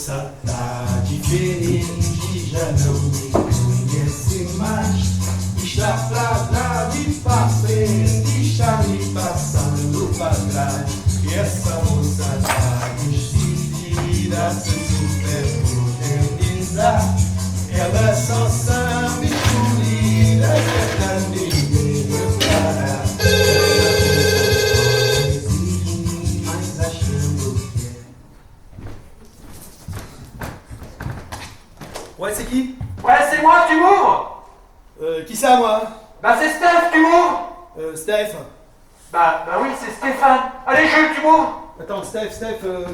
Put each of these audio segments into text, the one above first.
moça tá diferente, já não me conhece mais. Está pra trás e pra frente, está me passando pra trás. E essa moça tá vestida sem supermodernizar. Ela só sabe escolhida, é pra ninguém reparar. Mas achando que é. Ouais, c'est qui? Ouais, c'est moi, tu m'ouvres? Qui ça, moi? Bah c'est Steph, tu m'ouvres? Steph. Bah oui, c'est Stéphane. Allez, Jules, tu m'ouvres? Attends, Steph,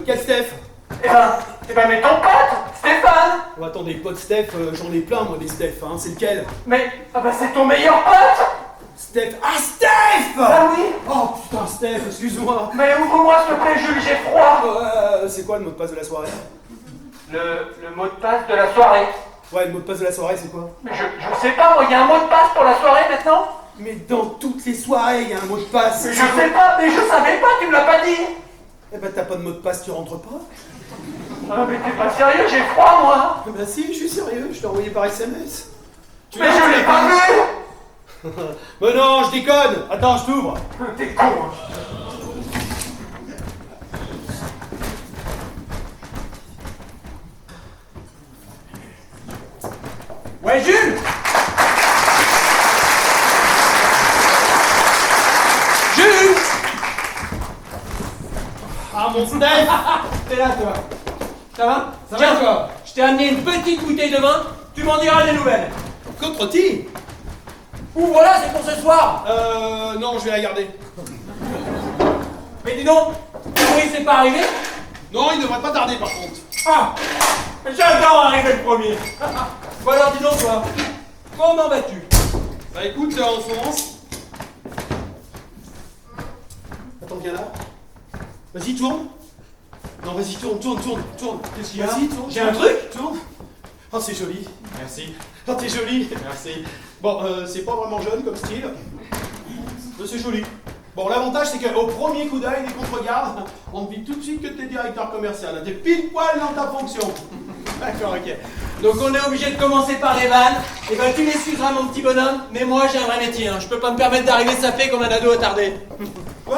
quel Steph? Eh ben, mets ton pote, Stéphane! Oh, attendez, pote Steph, j'en ai plein, moi, des Steph, hein, c'est lequel? Mais, ah bah c'est ton meilleur pote! Steph. Ah, Steph! Ah oui? Oh putain, Steph, excuse-moi. Mais ouvre-moi s'il te plaît, Jules, j'ai froid! C'est quoi le mot de passe de la soirée? Le mot de passe de la soirée. Ouais, le mot de passe de la soirée, c'est quoi? Mais je sais pas, moi, il y a un mot de passe pour la soirée maintenant? Mais dans toutes les soirées, il y a un mot de passe. Mais je sais pas, mais je savais pas, tu me l'as pas dit! Eh ben, t'as pas de mot de passe, tu rentres pas? Ah mais t'es pas sérieux, j'ai froid moi! Bah si, je suis sérieux, je t'ai envoyé par SMS. Mais je l'ai pas vu! Mais non, je déconne. Attends, je t'ouvre. T'es con, hein. Ouais, Jules! Jules! Ah, mon Steph. T'es là, toi. Ça va? Ça Tiens, va, toi? je t'ai amené une petite bouteille de vin, tu m'en diras des nouvelles. Côte rôtie? Ouh, voilà, c'est pour ce soir. Non, je vais la garder. Mais dis donc, Maurice n'est pas arrivé? Non, il devrait pas tarder, par contre. Ah, j'adore arriver le premier. Bon alors, dis donc, toi, comment vas-tu? Bah écoute, en ce moment... Attends, viens là. Vas-y, tourne. Non, vas-y, tourne. Qu'est-ce qu'il y a? Vas-y, tourne. J'ai un truc? Tourne. Oh, c'est joli. Merci. Oh, t'es joli. Merci. Bon, c'est pas vraiment jeune comme style. Mais c'est joli. Bon, l'avantage, c'est qu'au premier coup d'œil, dès qu'on te regarde, on te dit tout de suite que t'es directeur commercial. T'es pile poil dans ta fonction. D'accord, ok. Donc on est obligé de commencer par les vannes. Et ben tu m'excuseras mon petit bonhomme, mais moi j'ai un vrai métier, hein. Je peux pas me permettre d'arriver sapé comme un ado attardé. Quoi?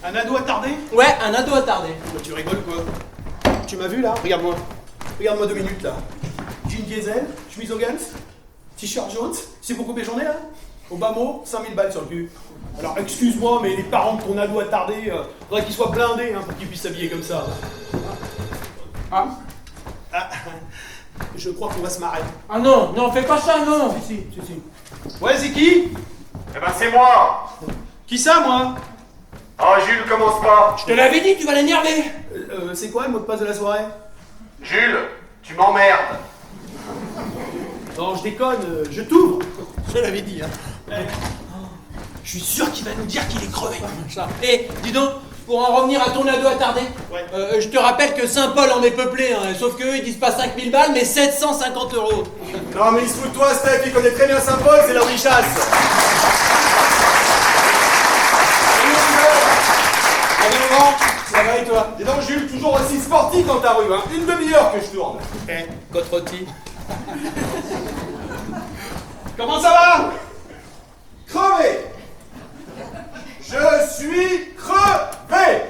Un ado attardé? Ouais, un ado attardé. Bah, tu rigoles quoi? Tu m'as vu là? Regarde-moi. Regarde-moi 2 minutes là. Jean diesel, chemise Hogan, t-shirt jaune. C'est pour couper journée là? Au bas mot, 5000 balles sur le cul. Alors excuse-moi, mais les parents de ton ado attardé, faudrait qu'ils soient blindés hein, pour qu'ils puissent s'habiller comme ça. Ah. Je crois qu'on va se marrer. Ah non, non, fais pas ça, non. Si. Ouais, c'est qui? Eh ben c'est moi! Qui ça, moi? Oh Jules, commence pas! Je te l'avais dit, tu vas l'énerver. C'est quoi le mot de passe de la soirée? Jules, tu m'emmerdes! Non, je déconne, je t'ouvre. Je l'avais dit, hein. Je suis sûr qu'il va nous dire qu'il est crevé. Et dis donc, pour en revenir à ton ado attardé, Ouais. je te rappelle que Saint-Paul en est peuplé, hein, sauf qu'eux ils disent pas 5000 balles, mais 750 €. Non mais il se fout de toi, Steph, il connaît très bien Saint-Paul, c'est là où il chasse! Allez, Laurent, ça va et toi? Dis donc Jules, toujours aussi sportif dans ta rue, hein. Une demi-heure que je tourne. Côte rôtie. Comment ça va? Crevé! Je suis crevé!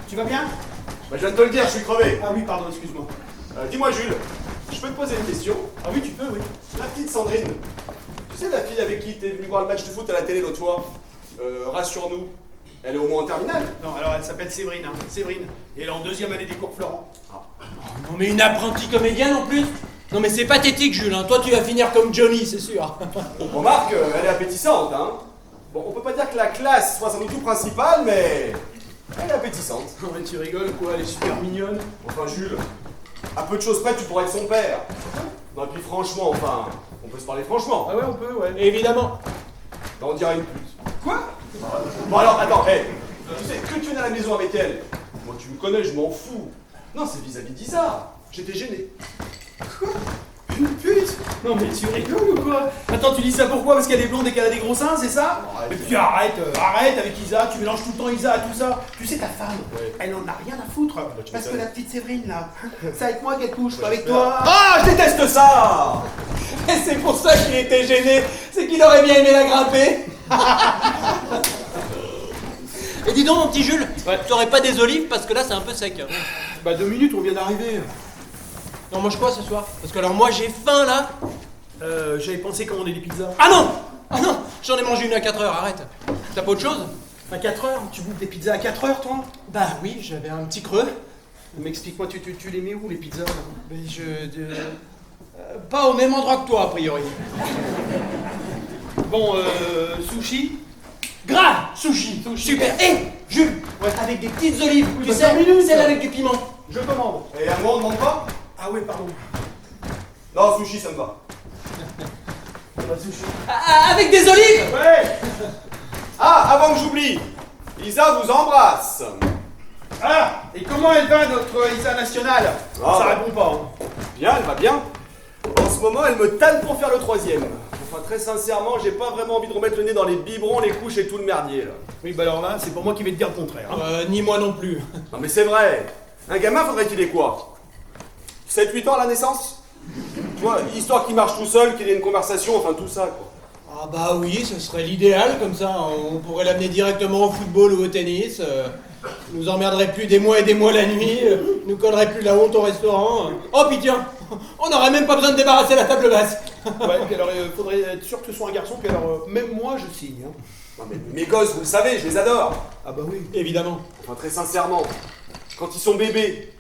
Tu vas bien? Bah, je viens de te le dire, je suis crevé. Ah oui, pardon, excuse-moi. Dis-moi Jules, je peux te poser une question? Ah oui, tu peux, oui. La petite Sandrine, tu sais la fille avec qui t'es venu voir le match de foot à la télé l'autre fois? Rassure-nous, elle est au moins en terminale? Non, alors elle s'appelle Séverine, hein. Séverine. Et elle est en 2e année des cours Florent. Non mais une apprentie comédienne en plus? Non mais c'est pathétique Jules, hein. Toi tu vas finir comme Johnny, c'est sûr. Remarque, elle est appétissante, hein? Bon, on peut pas dire que la classe soit son atout principal, mais elle est appétissante. Non mais tu rigoles quoi, elle est super mignonne. Enfin Jules, à peu de choses près, tu pourrais être son père. Non, et puis franchement, enfin, on peut se parler franchement. Ah ouais, on peut, ouais. Évidemment. Ben, on dirait une pute. Quoi? Bon alors, attends, hé, tu sais, que tu viennes à la maison avec elle, moi tu me connais, je m'en fous. Non, c'est vis-à-vis d'Isa. J'étais gêné. Quoi? une pute. Non mais tu rigoles ou quoi? Attends, tu dis ça pourquoi? Parce qu'elle est blonde et qu'elle a des gros seins, c'est ça? Et puis arrête avec Isa, tu mélanges tout le temps Isa à tout ça. Tu sais, ta femme, elle en a rien à foutre. Parce que la petite Séverine là, c'est avec moi qu'elle couche, pas avec toi. Ah, je déteste ça. Et c'est pour ça qu'il était gêné, c'est qu'il aurait bien aimé la grimper. Et dis donc, mon petit Jules, t'aurais pas des olives parce que là c'est un peu sec. Bah 2 minutes, on vient d'arriver. On mange quoi ce soir? Parce que alors moi j'ai faim là. J'avais pensé commander des pizzas. Ah non! Ah non! J'en ai mangé une à 4 heures, arrête. T'as pas autre chose? À 4 heures? Tu bouffes des pizzas à 4 heures, toi? Bah oui, j'avais un petit creux. Mais explique-moi, tu les mets où les pizzas là? Mais pas au même endroit que toi, a priori. Bon, sushi? Grave! Sushi! Super! Et Jules! Avec des petites olives, tu bah, sais, 5 minutes. celle avec du piment. Je commande. Et à moi, on demande pas? Ah ouais, pardon. Non, sushi, ça me va. Sushi. Avec des olives! Ouais. Ah, avant que j'oublie, Isa vous embrasse. Ah! Et comment elle va, notre Isa nationale? Ah. Ça répond pas, hein. Bien, elle va bien. En ce moment, elle me tanne pour faire le 3e. Enfin, très sincèrement, j'ai pas vraiment envie de remettre le nez dans les biberons, les couches et tout le merdier, là. Oui, bah alors là, c'est pour moi qui vais te dire le contraire. Hein. Ni moi non plus. Non mais c'est vrai. Un gamin, faudrait qu'il ait quoi? 7-8 ans à la naissance? Tu vois, histoire qu'il marche tout seul, qu'il ait une conversation, enfin tout ça, quoi. Ah bah oui, ce serait l'idéal, comme ça on pourrait l'amener directement au football ou au tennis. Nous emmerderait plus des mois et des mois la nuit, nous collerait plus la honte au restaurant. Oh puis tiens, on n'aurait même pas besoin de débarrasser la table basse. Ouais, puis alors, faudrait être sûr que ce soit un garçon, puis alors, même moi, je signe. Hein. Non mais mes gosses, vous le savez, je les adore. Ah bah oui. Évidemment. Enfin très sincèrement, quand ils sont bébés,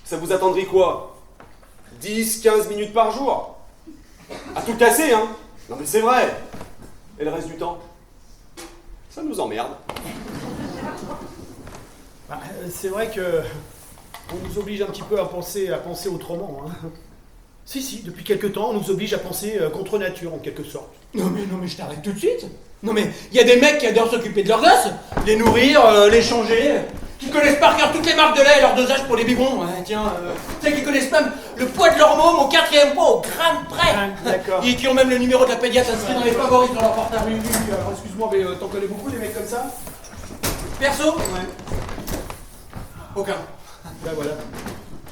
ça vous attendrait quoi? 10-15 minutes par jour? À tout casser, hein? Non mais c'est vrai. Et le reste du temps, ça nous emmerde. Bah, c'est vrai que on nous oblige un petit peu à penser autrement. Hein. Si, depuis quelque temps, on nous oblige à penser contre nature, en quelque sorte. Non mais je t'arrête tout de suite. Non mais il y a des mecs qui adorent s'occuper de leurs gosses, les nourrir, les changer, qui connaissent par cœur toutes les marques de lait et leur dosage pour les biberons. Ouais, tiens, tu sais, qui connaissent même le poids de leur môme au 4e poids, au gramme près. D'accord. Et qui ont même le numéro de la pédiatre inscrit dans les favoris sur leur portable. Oui, alors excuse-moi, mais t'en connais beaucoup des mecs comme ça? Perso? Ouais. Aucun. Bah voilà.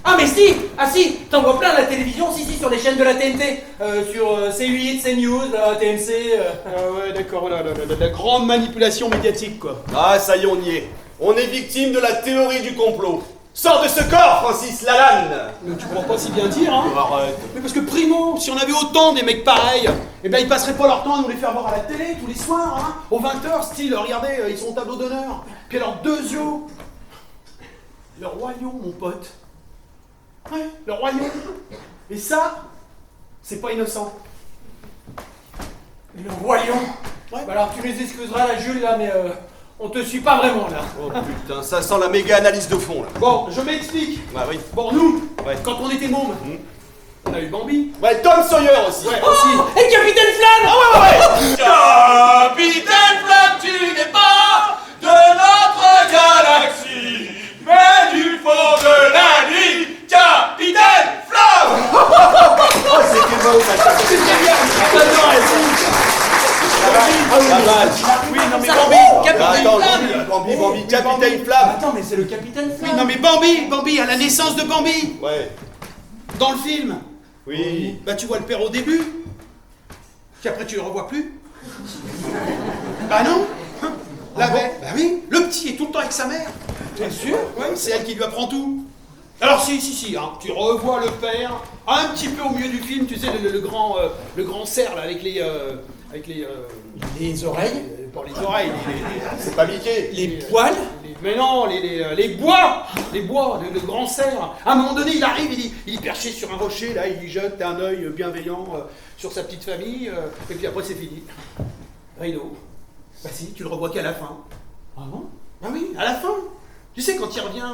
Ah mais si! Ah si! T'en vois plein à la télévision, si, sur les chaînes de la TNT, sur C8, CNews, la TMC. Ah ouais, d'accord, la grande manipulation médiatique, quoi. Ah ça y est, on y est. On est victime de la théorie du complot. Sors de ce corps, Francis Lalanne. Mais tu crois pas si bien dire, hein? Arrête. Mais parce que primo, si on avait autant des mecs pareils, eh ben ils passeraient pas leur temps à nous les faire voir à la télé tous les soirs, hein? Aux 20h, style, regardez, ils sont au tableau d'honneur. Puis alors, 2 yeux. Le royaume, mon pote. Ouais, le royaume. Et ça, c'est pas innocent. Mais le royaume. Ouais. Bah alors tu les excuseras là, Jules, là, mais on te suit pas vraiment là. Oh putain, ça sent la méga analyse de fond là. Bon, je m'explique. Bah oui. Bon, nous, Ouais. quand on était mômes, on a eu Bambi. Ouais, Tom Sawyer aussi. Ouais, Oh, aussi. et Capitaine Flamme! Capitaine Flamme, tu n'es pas de notre galaxie, mais du fond de la nuit, Capitaine Flamme. Oh, c'était beau ça. Oui, non mais Ça Bambi. va, Capitaine Attends, Flamme! Bambi, Capitaine Flamme. Attends, mais c'est le Capitaine Oui, Flamme! non mais Bambi, à la naissance de Bambi, Ouais. dans le film. Oui. Bah tu vois le père au début, puis après tu le revois plus. Bah non. Bah oui, le petit est tout le temps avec sa mère. Bien sûr! Ouais, c'est elle qui lui apprend tout. Alors si, hein, tu revois le père, un petit peu au milieu du film, tu sais, le grand cerf là, avec les Les oreilles, pour les oreilles, C'est pas Mickey. les poils, mais non, les bois, le grand cerf. À un moment donné, il arrive, il est perché sur un rocher, là, il y jette un œil bienveillant sur sa petite famille, et puis après c'est fini. Rideau. Bah si, tu le revois qu'à la fin. Ah bon? Ah oui, à la fin. Tu sais, quand il revient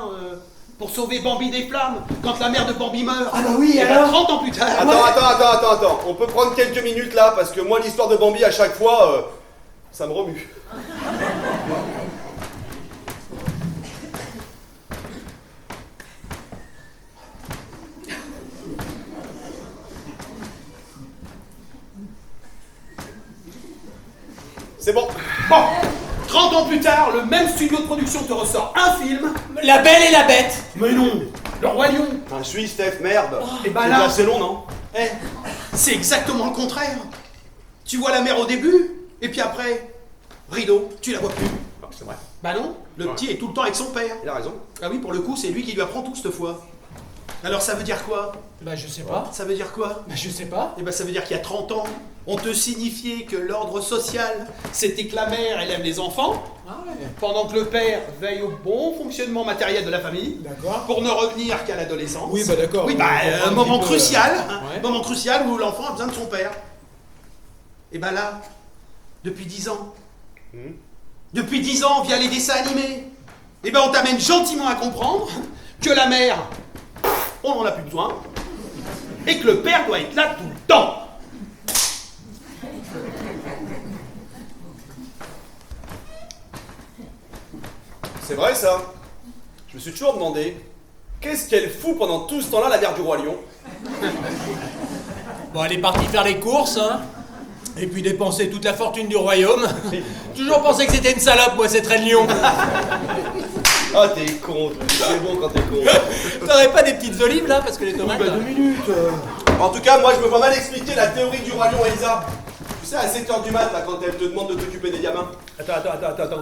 pour sauver Bambi des flammes, quand la mère de Bambi meurt. Ah bah oui, et bah, alors 30 ans plus tard. Attends. On peut prendre quelques minutes là, parce que moi, l'histoire de Bambi, à chaque fois, ça me remue. C'est bon. Bon, 30 ans plus tard, le même studio de production te ressort un film. La Belle et la Bête. Mais non, Le Roi Lion. Un suis, Steph, merde. Et bah C'était là, assez long, non? eh, c'est exactement le contraire. Tu vois la mère au début, et puis après, rideau, tu la vois plus. Ah, c'est vrai. Bah non, le Ouais. petit est tout le temps avec son père. Il a raison. Ah oui, pour le coup, c'est lui qui lui apprend tout cette fois. Alors ça veut dire quoi? Bah je sais pas. Ça veut dire quoi? Bah je sais pas. Eh ben ça veut dire qu'il y a 30 ans, on te signifiait que l'ordre social, c'était que la mère, elle aime les enfants, Ah ouais. pendant que le père veille au bon fonctionnement matériel de la famille, D'accord. pour ne revenir qu'à l'adolescence. Oui, bah d'accord. Oui, On bah, comprend un un moment petit peu, crucial, ouais. moment crucial où l'enfant a besoin de son père. Et ben là, depuis 10 ans, depuis 10 ans, via les dessins animés, et ben on t'amène gentiment à comprendre que la mère, on n'en a plus besoin, et que le père doit être là tout le temps. C'est vrai, ça. Je me suis toujours demandé, qu'est-ce qu'elle fout pendant tout ce temps-là, la mère du Roi Lion? Bon, elle est partie faire les courses, hein. Et puis dépenser toute la fortune du royaume. Toujours pensé que c'était une salope, moi, cette reine lion. Ah, t'es con, toi. C'est bon quand t'es con. T'aurais pas des petites olives, là, parce que les tomates... là. En tout cas, moi, je me vois mal expliquer la théorie du Roi Lion, Elsa. Tu sais, à 7h du mat, là, quand elle te demande de t'occuper des gamins. Attends,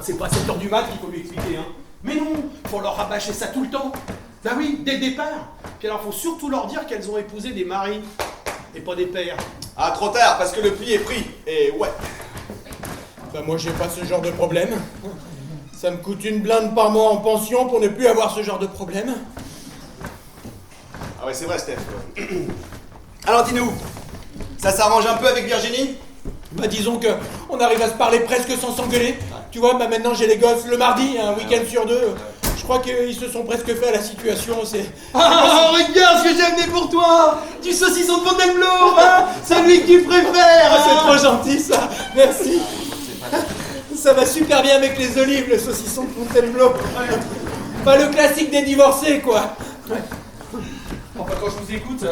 c'est pas 7h du mat qu'il faut lui expliquer, hein. Mais non, faut leur rabâcher ça tout le temps. Bah oui, dès le départ. Puis alors, faut surtout leur dire qu'elles ont épousé des maris, et pas des pères. Ah, trop tard, parce que le pli est pris. Et ouais. Bah moi, j'ai pas ce genre de problème. Ça me coûte une blinde par mois en pension pour ne plus avoir ce genre de problème. Ah ouais, c'est vrai, Steph. Alors, dis-nous, ça s'arrange un peu avec Virginie? Bah disons que on arrive à se parler presque sans s'engueuler. Tu vois, bah maintenant j'ai les gosses le mardi, un week-end sur deux. Je crois qu'ils se sont presque fait à la situation, c'est... Ah, regarde ce que j'ai amené pour toi! Du saucisson de Fontainebleau, hein? Celui que tu préfères! Ah, c'est trop gentil ça, merci. Ça va super bien avec les olives, le saucisson de Fontainebleau. Pas le classique des divorcés, quoi. Enfin, quand je vous écoute,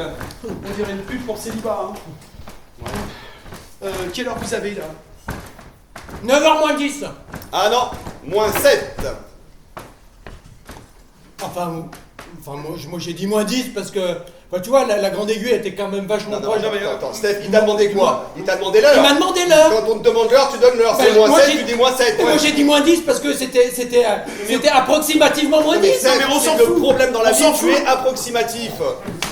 on dirait une pub pour célibat, hein. Quelle heure vous avez, là? 9h moins 10. Ah non, moins 7. Enfin moi j'ai dit moins 10 parce que... Enfin, tu vois, la grande aiguille était quand même vachement Non, proche. attends, Steph, il t'a demandé quoi? Il t'a demandé l'heure. Il m'a demandé l'heure. Quand on te demande l'heure, tu donnes l'heure. Bah, C'est moins moi, 7, j'ai- tu dis moins 7. Moi j'ai dit moins 10 parce que c'était approximativement moins 10. Mais Steph, mais on s'en c'est le fout. problème dans la On vie, s'en tu fout. es approximatif.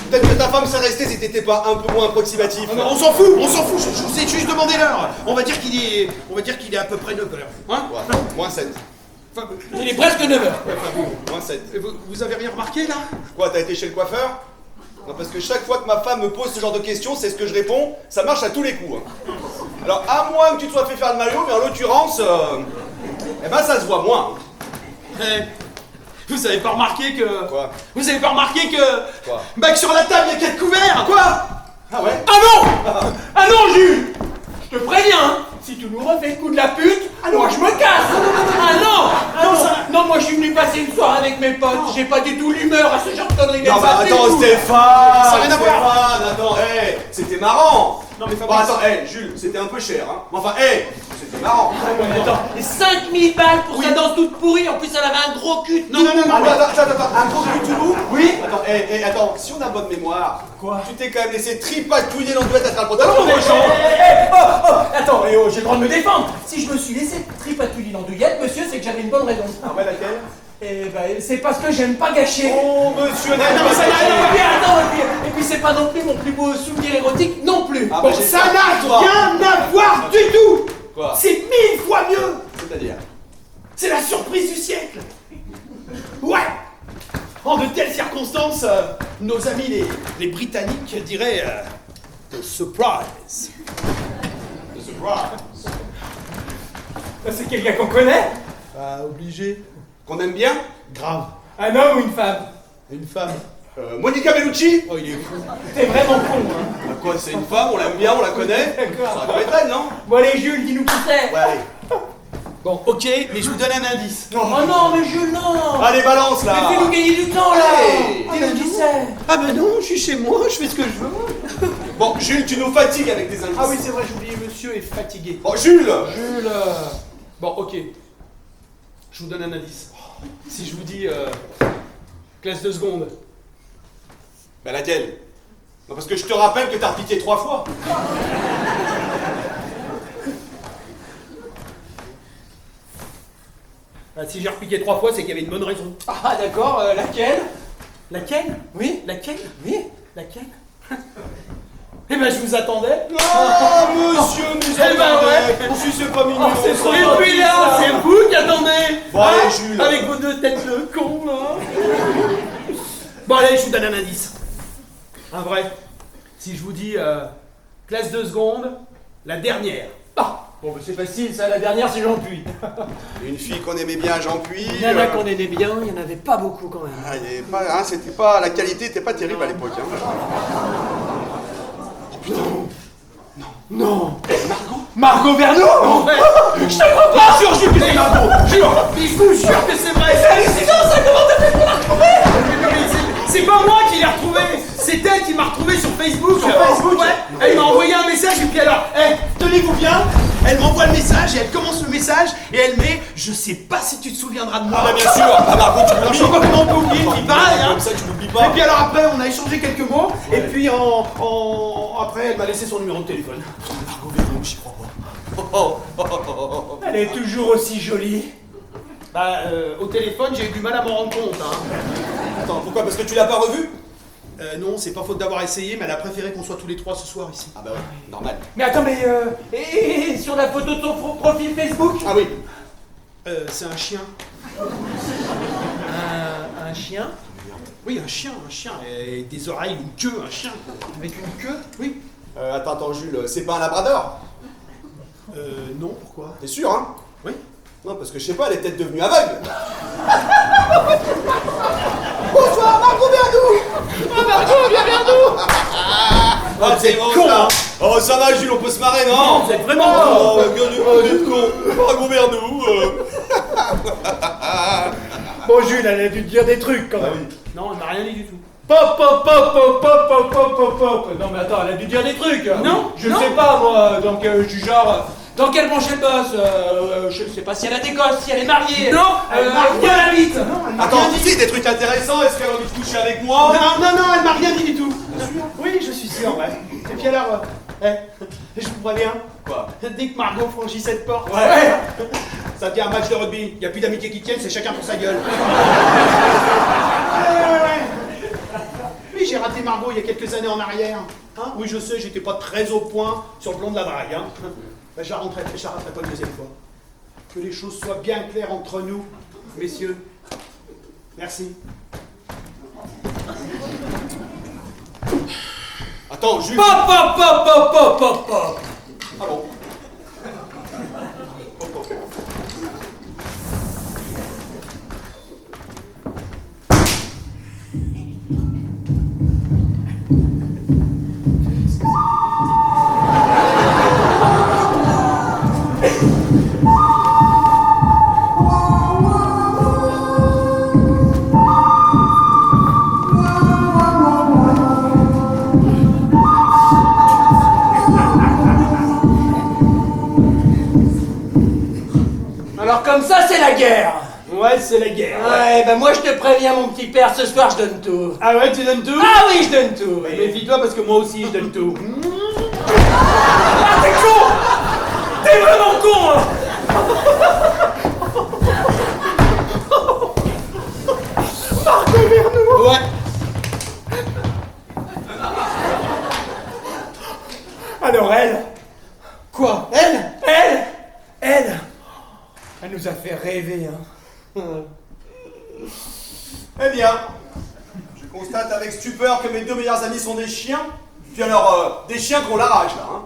Peut-être que ta femme serait restée si t'étais pas un peu moins approximatif. Non, on s'en fout, je vous ai juste demandé l'heure. On va dire qu'il est à peu près 9h. Hein? Ouais, moins 7. Enfin, Il est presque 9h. Moins 7. vous avez rien remarqué, là? Quoi, t'as été chez le coiffeur? Non, parce que chaque fois que ma femme me pose ce genre de questions, c'est ce que je réponds, ça marche à tous les coups. Hein. Alors, à moins que tu te sois fait faire le maillot, mais en l'occurrence, eh ben ça se voit moins. Eh, vous avez pas remarqué que... Quoi? Vous avez pas remarqué que... Quoi? Bah que sur la table, il y a 4 couverts. Quoi? Ah ouais? Ah non. Ah non, Jules. Je te préviens, hein. Si tu nous refais le coup de la pute, moi je me casse. Ah non. Non, moi je suis venu passer une soirée avec mes potes. J'ai pas du tout l'humeur à ce genre de conneries. Non, comme mais ça, c'est attends, tout. Stéphane! Ça a rien à voir. Stéphane, attends, hé, c'était marrant! Non, mais Bon, Fabrice... attends, hé, Jules, c'était un peu cher, hein. Mais enfin, hé, c'était marrant. Attends, et 5000 balles pour sa danse toute pourrie. En plus, elle avait un gros cul. Non, Attends, un gros cul tout doux? Oui. Attends, si on a bonne mémoire, quoi? Tu t'es quand même laissé tripatouiller l'andouette à travers le pantalon, Oh, mon oh, attends, j'ai le droit de me défendre. Si je me suis laissé tripatouiller l'andouillette, monsieur, c'est que j'avais une bonne raison. Ah ouais, laquelle? Eh ben, c'est parce que j'aime pas gâcher. Oh, monsieur, non, mais ça n'a rien à Et puis, attends, et puis c'est pas non plus mon plus beau souvenir érotique non plus. Ah, Bon, bah, j'ai ça ça. n'a Toi. rien à voir du tout. Quoi? C'est 1000 fois mieux. C'est-à-dire? C'est la surprise du siècle. Ouais. En de telles circonstances, nos amis les Britanniques diraient the surprise. The surprise. C'est quelqu'un qu'on connaît? Bah, obligé. Qu'on aime bien? Grave. Un homme ou une femme? Une femme. Monica Bellucci? Oh, il est fou. T'es vraiment con, hein. Bah quoi, c'est une femme, on l'aime bien, on la connaît? D'accord. Ça doit être elle, non? Bon allez Jules, dis-nous qui c'est. Ouais, allez. Bon, ok, mais je vous donne un indice. Oh non, mais Jules, non. Allez, balance, là! Mais fais-nous gagner du temps, là. Allez. Dis-nous qui c'est. Ah ben non, je suis chez moi, je fais ce que je veux. Bon, Jules, tu nous fatigues avec tes indices. Ah oui, c'est vrai, j'ai oublié, monsieur est fatigué. Bon, Jules. Jules. Bon, ok. Je vous donne un indice. Si je vous dis classe de seconde. Bah laquelle? Non, parce que je te rappelle que t'as repiqué 3 fois. Ah, si j'ai repiqué 3 fois, c'est qu'il y avait une bonne raison. Ah d'accord, laquelle? Laquelle? Oui? Laquelle? Oui? Laquelle? Eh ben, je vous attendais. Ah, monsieur, nous Eh ben ouais. Poursuis, c'est pas mignon. Oh, c'est trop et puis là, c'est vous qui attendez. Bon, allez, Hein? Jules. Avec vos 2 têtes de con, là. Bon, allez, je vous donne un indice. Un vrai. Si je vous dis classe de seconde, la dernière. Ah, bon, bah, c'est facile, ça, la dernière, c'est Jean-Puy. Une fille qu'on aimait bien, Jean-Puy. Il y en a qu'on aimait bien, il n'y en avait pas beaucoup quand même. Ah, il y avait pas, hein, c'était pas, la qualité était pas terrible à l'époque. Hein. Non. Margot Vernou? Ouais. Je te crois pas! Jure, Jules, que c'est Margot. Jure. Mais je vous jure que c'est vrai. C'est hallucinant ça, comment t'as fait pour la retrouver? C'est pas moi qui l'ai retrouvé. C'est elle qui m'a retrouvé sur Facebook. Sur Facebook? Ouais. Elle m'a envoyé un message et puis alors, tenez-vous bien. Elle m'envoie le message et elle commence le message et elle met « Je sais pas si tu te souviendras de moi. » Ah bah bien sûr. Ah Margot, tu Alors, je sais pas comment on peut oublier, puis pareil, hein. Comme ça, tu l'oublies pas. Et puis alors après, on a échangé quelques mots, et puis après, elle m'a laissé son numéro de téléphone. Margot Vernou, j'y crois pas. Elle est toujours aussi jolie. Bah, au téléphone, j'ai eu du mal à m'en rendre compte, hein. Attends, pourquoi? Parce que tu l'as pas revue? Non, c'est pas faute d'avoir essayé, mais elle a préféré qu'on soit tous les 3 ce soir ici. Ah bah ouais, normal. Mais attends, mais et sur la photo de ton profil Facebook? Ah oui. C'est un chien. Un chien? Oui, un chien, et des oreilles, une queue, un chien. Avec une queue? Oui. Attends, Jules, c'est pas un labrador? Non, pourquoi? T'es sûr, hein? Oui. Non, parce que je sais pas, elle est peut-être devenue aveugle. Bonsoir, Margot Vernou. Oh, Margot, viens vers nous. Ah, c'est bon, con, ça. hein. Oh, ça va, Jules, on peut se marrer, non? Non, vous êtes vraiment Oh, con. gueule de con. Margot Vernou. Bon, Jules, elle a dû te dire des trucs quand même. Non, elle m'a rien dit du tout. Pop, pop, pop, pop, pop, pop, pop, pop, pop. Non, mais attends, elle a dû dire des trucs. Non, Je non. sais pas, moi. Donc, je suis genre. Dans quelle branche elle bosse? Je sais pas si elle a des gosses, si elle est mariée. Non, elle m'a où elle habite. Non, elle m'a Attends, rien tu dit. sais des trucs intéressants? Est-ce qu'elle a envie de coucher avec moi? Non, elle m'a rien dit du tout. Oui, je suis sûr, ouais. Et puis alors, je vous préviens. Quoi? Dès que Margot franchit cette porte, Ouais. ça devient un match de rugby. Il n'y a plus d'amitié qui tienne, c'est chacun pour sa gueule. Ouais. Oui, j'ai raté Margot il y a quelques années en arrière. Hein, oui, je sais, j'étais pas très au point sur le plan de la drague. Hein. Ben, je la raterai pas une deuxième fois. Que les choses soient bien claires entre nous, messieurs. Merci. Attends, Jules. Pop, pop, pop, pop, pop, pop, pop. Ah bon? Alors, comme ça, c'est la guerre. Ouais, c'est la guerre. Ouais, bah moi je te préviens, mon petit père, ce soir je donne tout. Ah ouais, tu donnes tout? Ah oui, je donne tout. Mais méfie-toi parce que moi aussi je donne tout. Ah, t'es con! T'es vraiment con, hein! Ouais. Alors elle? Quoi? Elle? Elle nous a fait rêver, hein. Eh bien, je constate avec stupeur que mes 2 meilleurs amis sont des chiens. Puis alors, des chiens qu'on l'arrache là, hein.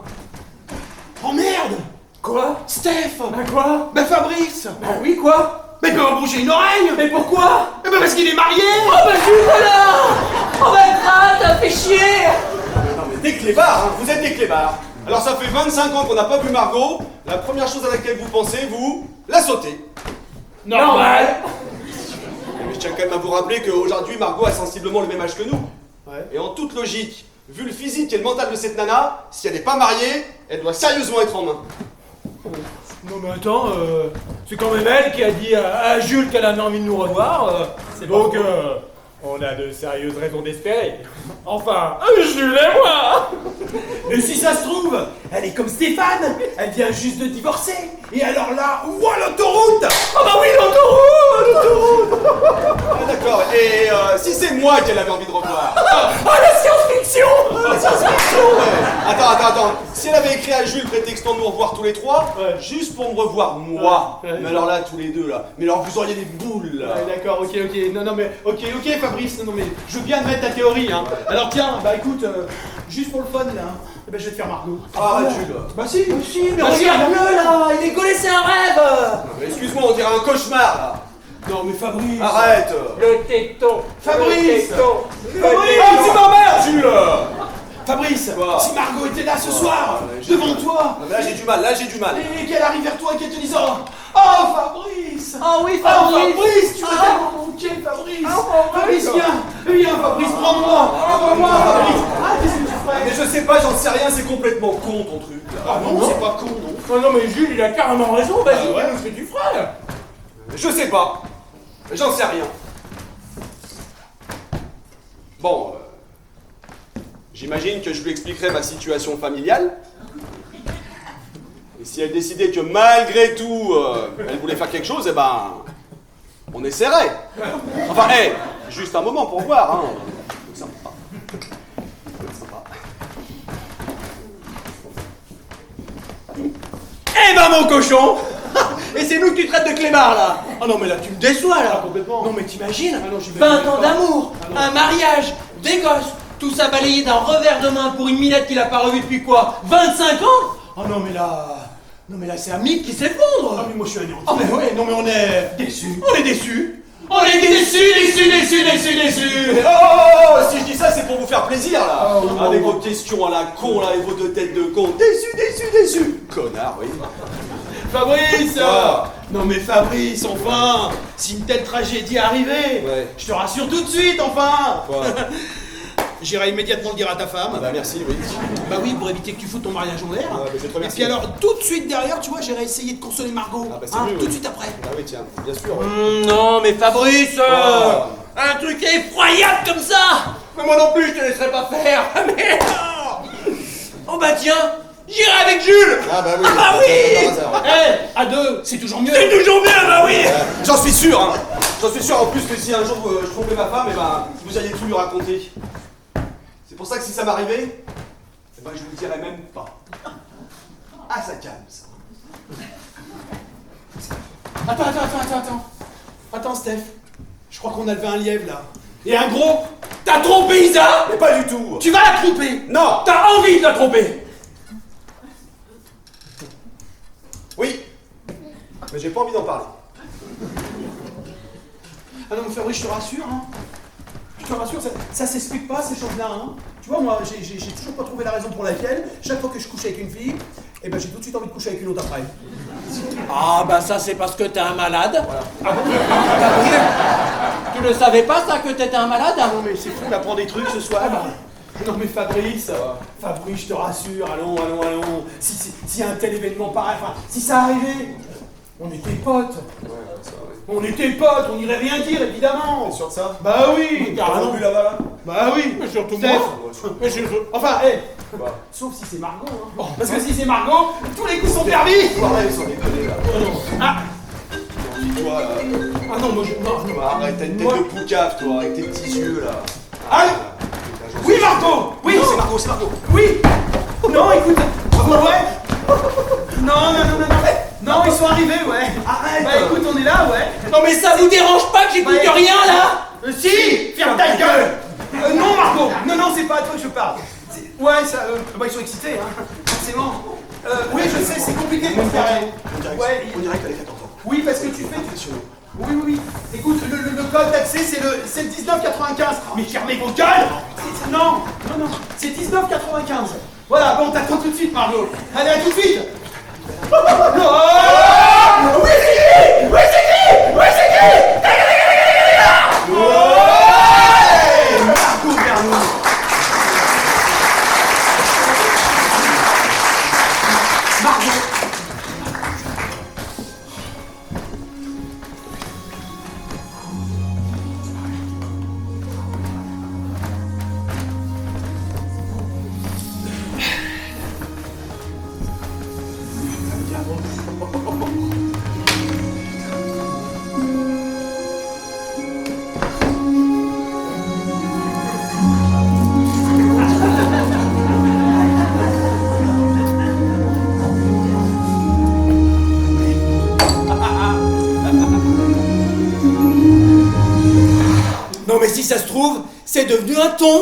Oh merde! Quoi? Steph! Bah quoi? Bah Fabrice! Bah oui, quoi? Mais il peut me bouger une oreille! Mais pourquoi? Eh ben parce qu'il est marié! Oh bah juste voilà! Oh bah grave, t'as fait chier! Non mais des clébards, hein. Vous êtes des clébards. Alors ça fait 25 ans qu'on n'a pas vu Margot. La première chose à laquelle vous pensez, vous, la sauter. Normal! Mais je tiens quand même à vous rappeler qu'aujourd'hui, Margot a sensiblement le même âge que nous. Ouais. Et en toute logique, vu le physique et le mental de cette nana, si elle n'est pas mariée, elle doit sérieusement être en main. Non mais attends, c'est quand même elle qui a dit à Jules qu'elle avait envie de nous revoir. Donc on a de sérieuses raisons d'espérer. Enfin, Jules et moi. Mais si ça se trouve, elle est comme Stéphane, elle vient juste de divorcer. Et alors là, ouah, l'autoroute. Ah bah oui, l'autoroute. Ah, d'accord, et si c'est moi qu'elle avait envie de revoir? Ah la science-fiction. Attends. Si elle avait écrit à Jules prétextant de nous revoir tous les trois, juste pour me revoir moi, mais alors là, tous les deux là, mais alors vous auriez des boules là. Ouais, d'accord, ok, non mais, ok Fabrice, non mais, je veux bien admettre ta théorie, hein. Alors tiens, bah écoute, juste pour le fun là, eh ben, je vais te faire Margot. Arrête Jules. Bah si, Mais regarde-le là, il est collé, c'est un rêve. Non, mais excuse-moi, on dirait un cauchemar là. Non mais Fabrice. Arrête. Le tecton. Fabrice. Oh, c'est ma mère Jules. Fabrice, Quoi? si Margot était là ce soir, j'ai devant toi, Non mais là j'ai du mal, et qu'elle arrive vers toi et qu'elle te dise oh Fabrice. Ah oui, Oh Fabrice, tu m'as tellement manqué Fabrice. Fabrice, viens Fabrice, prends-moi Fabrice. Ah, qu'est-ce que tu ferais? Mais je sais pas, j'en sais rien, c'est complètement con ton truc là. Ah non, c'est pas con, non. Oh non mais Jules, il a carrément raison, vas-y, Ah ouais. dis-nous ce que tu ferais. Je sais pas, j'en sais rien. Bon, j'imagine que je lui expliquerai ma situation familiale. Et si elle décidait que malgré tout, elle voulait faire quelque chose, eh ben, on essaierait. Enfin, juste un moment pour voir, hein. Sympa. Eh ben mon cochon. Et c'est nous que tu traites de clébards là. Oh non mais là tu me déçois là. Complètement. Non mais t'imagines, Ah non, j'imagine 20 ans pas. d'amour, un mariage, des gosses, tout ça balayé d'un revers de main pour une minette qu'il a pas revue depuis quoi, 25 ans. Oh non mais là c'est un mythe qui s'effondre. Ah mais moi je suis anéanti. Oh mais ouais, non mais on est Déçu. On est déçus. On est déçus. Oh, si je dis ça, c'est pour vous faire plaisir là. Oh, Avec oh. vos questions à la con là et vos deux têtes de con. Déçu. Connard, oui. Fabrice. Quoi? Non mais Fabrice, enfin, si une telle tragédie arrivait, Ouais. je te rassure tout de suite, enfin. Quoi? J'irai immédiatement le dire à ta femme. Ah bah merci, oui. Bah oui, pour éviter que tu foutes ton mariage en l'air. Ah bah c'est très Et merci. puis alors, tout de suite derrière, tu vois, j'irai essayer de consoler Margot. Ah bah c'est Hein, mieux, tout oui. de suite après. Ah oui, tiens, bien sûr. ouais. Non mais Fabrice, Quoi? un truc effroyable comme ça. Mais moi non plus je te laisserai pas faire. Mais oh bah tiens, j'irai avec Jules. Ah bah oui. Ah bah oui. par hasard. Eh, à deux, c'est toujours mieux. C'est toujours bien, bah oui. J'en suis sûr, hein. J'en suis sûr en plus que si un jour je trompais ma femme, eh ben, vous alliez tout lui raconter. C'est pour ça que si ça m'arrivait, eh ben, je vous le dirais même pas. Ah, ça calme, ça. Attends. Attends, Steph. Je crois qu'on a levé un lièvre là. Et un gros. T'as trompé Isa. Mais pas du tout. Tu vas la tromper. Non. T'as envie de la tromper. Oui. Mais j'ai pas envie d'en parler. Ah non, mais Fabrice, je te rassure, hein. Je te rassure, ça s'explique pas ces choses-là, hein. Tu vois, moi, j'ai toujours pas trouvé la raison pour laquelle, chaque fois que je couche avec une fille, eh ben j'ai tout de suite envie de coucher avec une autre après. Ah bah ça c'est parce que t'es un malade. Ah bon? Tu le savais pas ça que t'étais un malade? Non mais c'est fou, on apprend des trucs ce soir. Non mais Fabrice, Fabrice, je te rassure, allons. Si un tel événement pareil, enfin, si ça arrivait, on était potes. On était potes, on n'irait rien dire, évidemment. T'es sûr de ça? Bah oui, T'as carrément. vu là-bas là? Bah oui. Mais surtout Steph. moi. Mais surtout... Enfin, Quoi? sauf si c'est Margot, hein. Parce que si c'est Margot, tous les coups sont permis. Arrête, sans déconner là. Ah, Toi là. ah non, moi je... Non. Arrête, t'as une tête Moi- de poucave toi, avec tes petits yeux là. Allô? Oui, Margot. Oui, Non, c'est Margot. Oui. Non, écoute. Ouais. Non, ils sont arrivés, ouais. Arrête. Bah écoute, on est là, ouais. Non mais ça vous dérange pas que j'écoute Ouais. rien là? Si, ferme ta gueule. Non, Margot. Non, c'est pas à toi que je parle. Ouais, ça... bah ils sont excités, hein. Forcément. Oui, je sais, c'est compliqué de me faire... Ouais, On dirait qu'elle est 14 ans. oui, parce que tu fais... Oui. Écoute, le code d'accès, c'est le 1995. Mais fermez vos gueules. Non, c'est 1995. Voilà, bon, on t'attend tout de suite, Margot. Allez, à tout de suite. Oui, c'est qui Margot vers nous. Non mais si ça se trouve, c'est devenu un ton.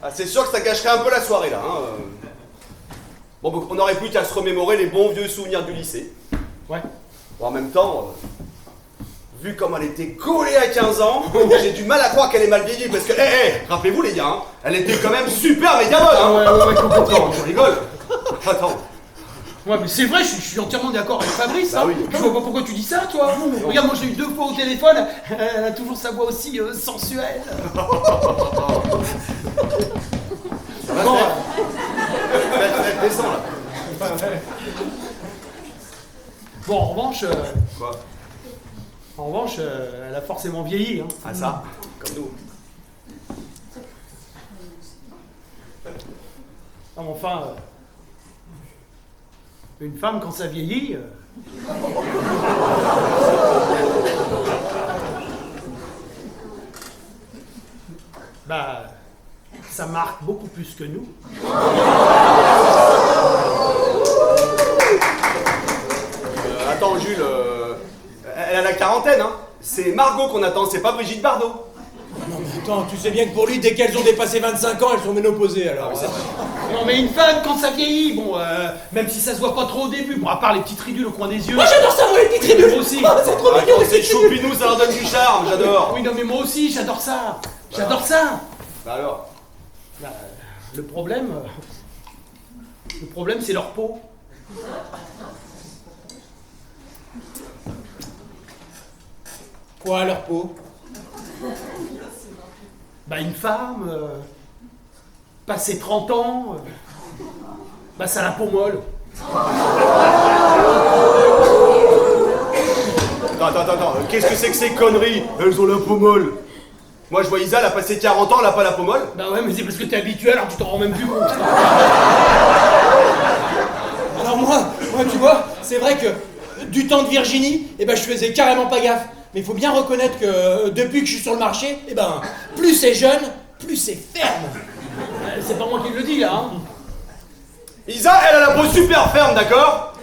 Ah, c'est sûr que ça gâcherait un peu la soirée là. Hein. Bon, donc, on n'aurait plus qu'à se remémorer les bons vieux souvenirs du lycée. Ouais. Bon, en même temps, vu comme elle était gaulée à 15 ans, j'ai du mal à croire qu'elle est mal vieillie parce que, rappelez-vous les gars, hein, elle était quand même super méga bonne. Hein. Ouais, complètement. Je rigole. Attends. Ouais, mais c'est vrai, je suis entièrement d'accord avec Fabrice. Bah hein. oui. Je vois pas pourquoi tu dis ça, toi. Regarde, moi j'ai eu 2 fois au téléphone, elle a toujours sa voix aussi sensuelle. Ça va, Bon, Steph descends là. bon, en revanche, Quoi? Elle a forcément vieilli. Hein. Ah ça, comme nous. Non, mais enfin, une femme quand ça vieillit. Bah, ça marque beaucoup plus que nous. Attends Jules, elle a la quarantaine, hein. C'est Margot qu'on attend, c'est pas Brigitte Bardot. Non mais attends, tu sais bien que pour lui, dès qu'elles ont dépassé 25 ans, elles sont ménopausées alors. Non mais une femme quand ça vieillit, bon, même si ça se voit pas trop au début, bon à part les petites ridules au coin des yeux. Moi j'adore ça, moi les petites ridules. Moi aussi. Ah, c'est trop mignon les C'est petites ridules. choupinou, ça leur donne du charme, j'adore. Oui non mais moi aussi j'adore ça. J'adore ça. Bah alors. Bah, le problème c'est leur peau. Quoi leur peau? Bah une femme, passé 30 ans, bah ça a la peau molle. Attends, qu'est-ce que c'est que ces conneries? Elles ont la peau molle. Moi je vois Isa, elle a passé 40 ans, elle a pas la peau molle. Bah ouais mais c'est parce que t'es habitué alors tu t'en rends même plus compte. Alors moi tu vois, c'est vrai que du temps de Virginie, eh ben je faisais carrément pas gaffe. Mais il faut bien reconnaître que depuis que je suis sur le marché, eh ben plus c'est jeune, plus c'est ferme. C'est pas moi qui le dis là, hein. Isa, elle a la peau super ferme, d'accord?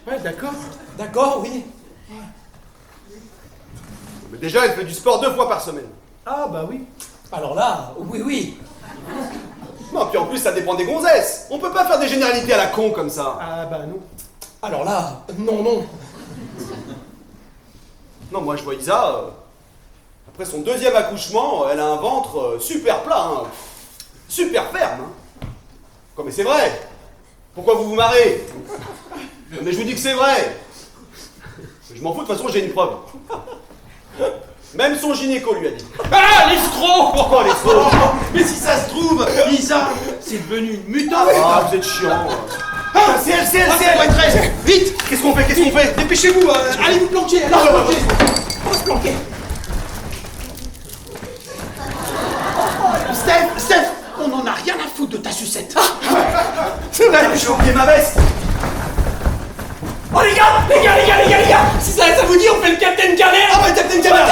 Ouais d'accord. D'accord, oui. Mais déjà, elle fait du sport 2 fois par semaine. Ah bah oui. Alors là, oui. Non, puis en plus, ça dépend des gonzesses. On peut pas faire des généralités à la con comme ça. Ah bah non. Alors là, non. Non, moi je vois Isa, après son 2e accouchement, elle a un ventre super plat, hein. Super ferme. Hein. Quoi, mais c'est vrai. Pourquoi vous vous marrez? Mais je vous dis que c'est vrai. Je m'en fous, de toute façon, j'ai une preuve. Même son gynéco lui a dit. Ah l'escroc. Pourquoi les faux? Mais si ça se trouve, Lisa, c'est devenu une mutante. Ah, vous êtes chiant. Ah, c'est elle, maîtresse. Vite. Qu'est-ce qu'on fait? Dépêchez-vous, allez vous planquer, allez vous planquer. On va se planquer. Steph, on en a rien à foutre de ta sucette. C'est vrai, j'ai oublié ma veste. Oh les gars, si ça vous dit, on fait le Captain Canner. Ah, mais Captain Canard.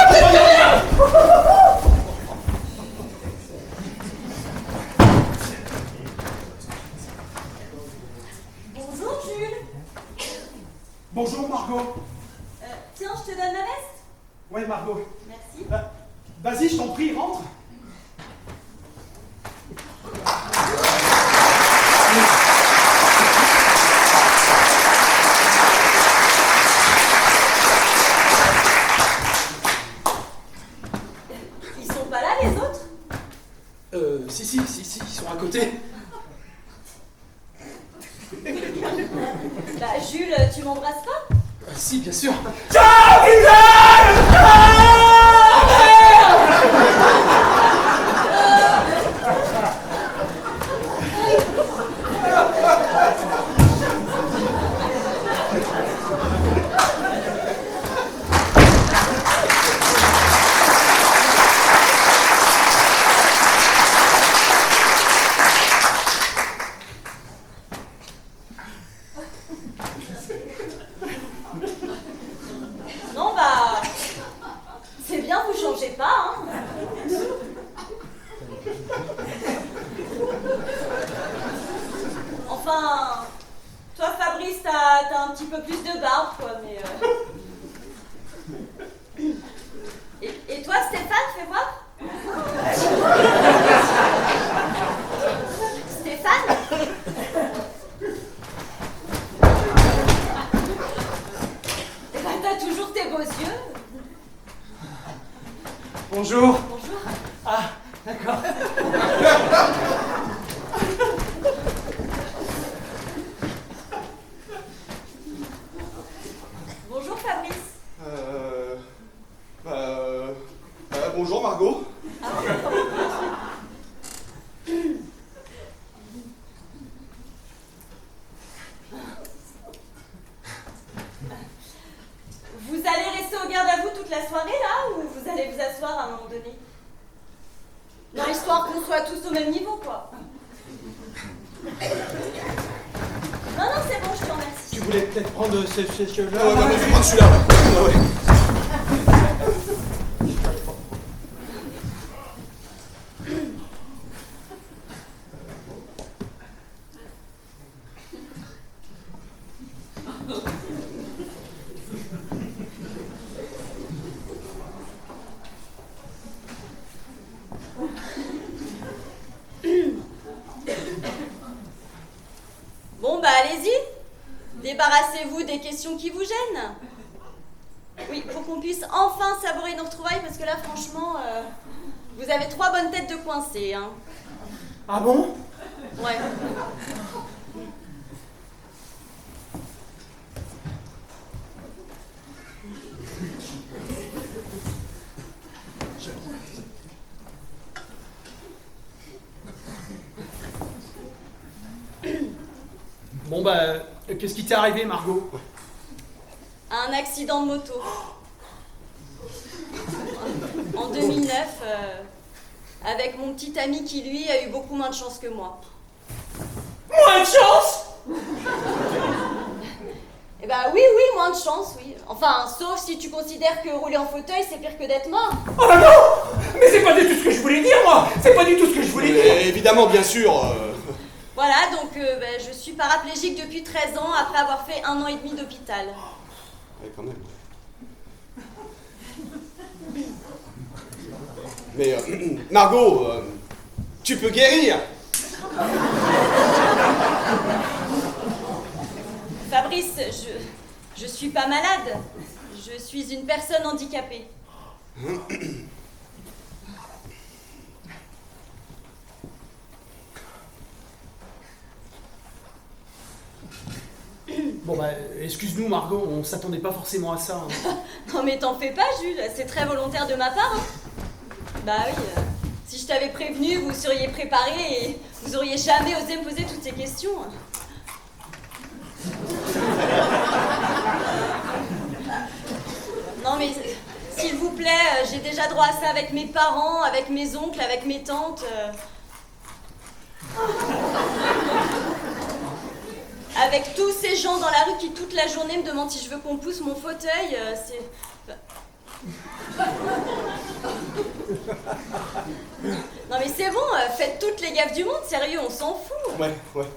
Bonjour Jules. Bonjour Margot. Tiens, je te donne ma veste. Ouais Margot. Merci. Vas-y, je t'en prie, rentre. Ils sont pas là les autres? Si, ils sont à côté. Bah Jules, tu m'embrasses pas? Si, bien sûr. Non bah... C'est bien, vous changez pas, hein? Enfin... Toi Fabrice, t'as un petit peu plus de barbe, quoi, mais... toujours tes beaux yeux. Bonjour. Bonjour. Ah, d'accord. Bonjour Fabrice. Bonjour Margot. Vous allez rester au garde à vous toute la soirée là ou vous allez vous asseoir à un moment donné? Non, histoire qu'on soit tous au même niveau quoi. Non, non, c'est bon, je te remercie. Tu voulais peut-être prendre ces cheveux-là? Ah ouais, non, mais je prends celui-là. Ah ouais. Bon, bah allez-y. Débarrassez-vous des questions qui vous gênent. Oui, pour qu'on puisse enfin savourer nos retrouvailles, parce que là, franchement, vous avez 3 bonnes têtes de coincés, hein. Ah bon? Ouais. Bon bah, qu'est-ce qui t'est arrivé, Margot? Un accident de moto. En 2009, avec mon petit ami qui, lui, a eu beaucoup moins de chance que moi. Moins de chance? Eh bah oui, moins de chance, oui. Enfin, sauf si tu considères que rouler en fauteuil, c'est pire que d'être mort. Oh non! Mais c'est pas du tout ce que je voulais dire, moi! C'est pas du tout ce que je voulais dire! Évidemment, bien sûr. Voilà, donc je suis paraplégique depuis 13 ans, après avoir fait 1 an et demi d'hôpital. Ouais, quand même. Mais, Margot, tu peux guérir. Fabrice, je suis pas malade. Je suis une personne handicapée. Bon bah, excuse-nous Margot, on s'attendait pas forcément à ça. Hein. Non mais t'en fais pas, Jules, c'est très volontaire de ma part. Hein. Bah oui, si je t'avais prévenu, vous seriez préparé et vous auriez jamais osé me poser toutes ces questions. Non mais, s'il vous plaît, j'ai déjà droit à ça avec mes parents, avec mes oncles, avec mes tantes. Avec tous ces gens dans la rue qui toute la journée me demandent si je veux qu'on pousse mon fauteuil, c'est... Non mais c'est bon, faites toutes les gaffes du monde, sérieux, on s'en fout. Ouais.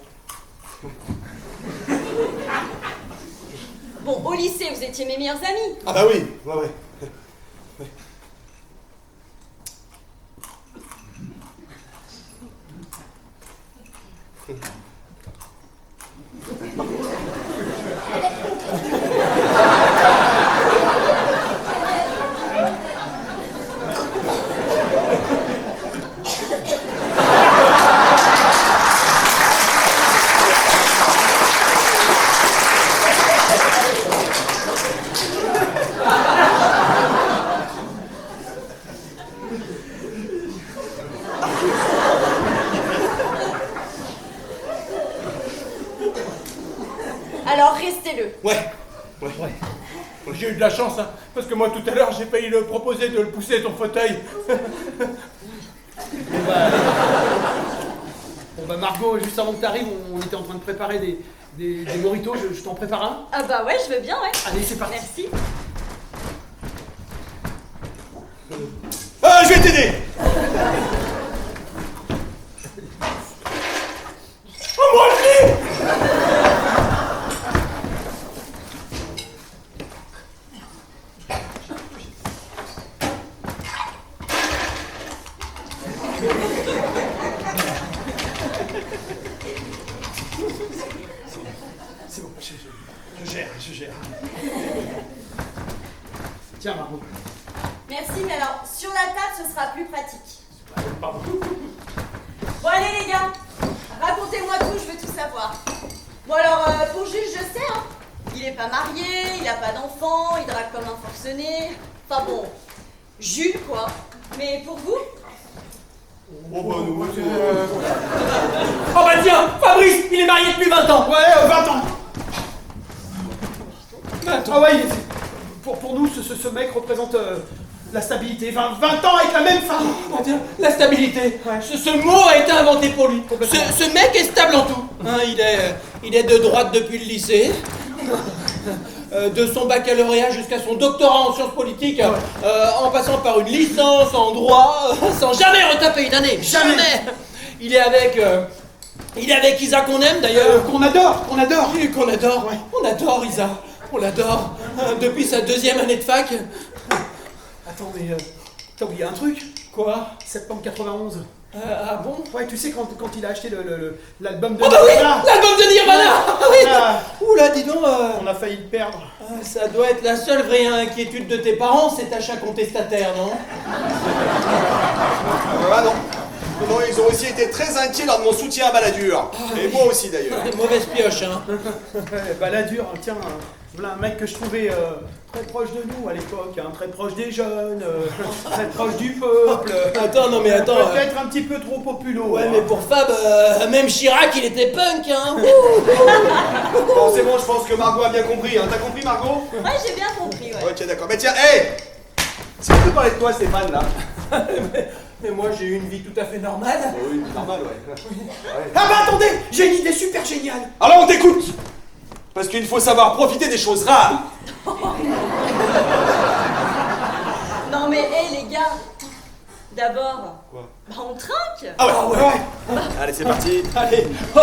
Bon, au lycée, vous étiez mes meilleurs amis. Ah bah oui, ouais. Alors restez-le. Ouais. J'ai eu de la chance, hein, parce que moi tout à l'heure j'ai failli le proposer de le pousser ton fauteuil. Bon bah Margot, juste avant que t'arrives, on était en train de préparer des moritos, je t'en prépare un. Ah bah ouais, je veux bien, ouais. Allez, c'est parti. Merci. Je vais t'aider. Oh moi aussi! C'est bon, je gère. Tiens, Margot. Merci, mais alors, sur la table, ce sera plus pratique. Pardon. Bon, allez, les gars. Racontez-moi tout, je veux tout savoir. Bon, alors, pour Jules, je sais, hein. Il est pas marié, il a pas d'enfant, il drague comme un forcené. Enfin bon, Jules, quoi. Mais pour vous? Oh bah nous, Oh bah tiens, Fabrice, il est marié depuis 20 ans. Ouais, 20 ans. Ah ouais, pour nous, ce mec représente la stabilité. 20 ans avec la même femme. Oh, tiens, la stabilité. Ce mot a été inventé pour lui. Ce mec est stable en tout. Hein, il est de droite depuis le lycée. De son baccalauréat jusqu'à son doctorat en sciences politiques, en passant par une licence en droit, sans jamais retaper une année. Jamais. Il est avec Isa qu'on aime d'ailleurs. Qu'on adore. Oui, qu'on adore. Ouais. On adore Isa. On l'adore. Depuis sa 2e année de fac. Attends, mais t'as oublié un truc. Quoi? Septembre 91. Ah bon? Ouais, tu sais quand il a acheté l'album de Oh bah oui, Nirvana. l'album de Nirvana. Ah oui. Ah. Oula, dis donc. On a failli le perdre. Ça doit être la seule vraie inquiétude de tes parents, cet achat contestataire, non? Ah non. Non, ils ont aussi été très inquiets lors de mon soutien à Balladur. Et moi aussi d'ailleurs. Mauvaise pioche, hein. Balladur, tiens, voilà un mec que je trouvais très proche de nous à l'époque, hein, très proche des jeunes, très proche du peuple. Attends, non mais attends. Peut-être un petit peu trop populo. Ouais, hein. mais pour Fab, même Chirac, il était punk, hein. Bon, c'est bon, je pense que Margot a bien compris. Hein. T'as compris, Margot? Ouais, j'ai bien compris, ouais. Ok, d'accord. Mais tiens, hé si on peut parler de toi, Stéphane, là. Mais moi, j'ai eu une vie tout à fait normale. Oui, normal, ouais. Ah bah attendez, j'ai une idée super géniale. Alors on t'écoute. Parce qu'il faut savoir profiter des choses rares. Non mais, hé, les gars. D'abord, Quoi? bah on trinque. Ah ouais. Allez, c'est parti. Allez, oh.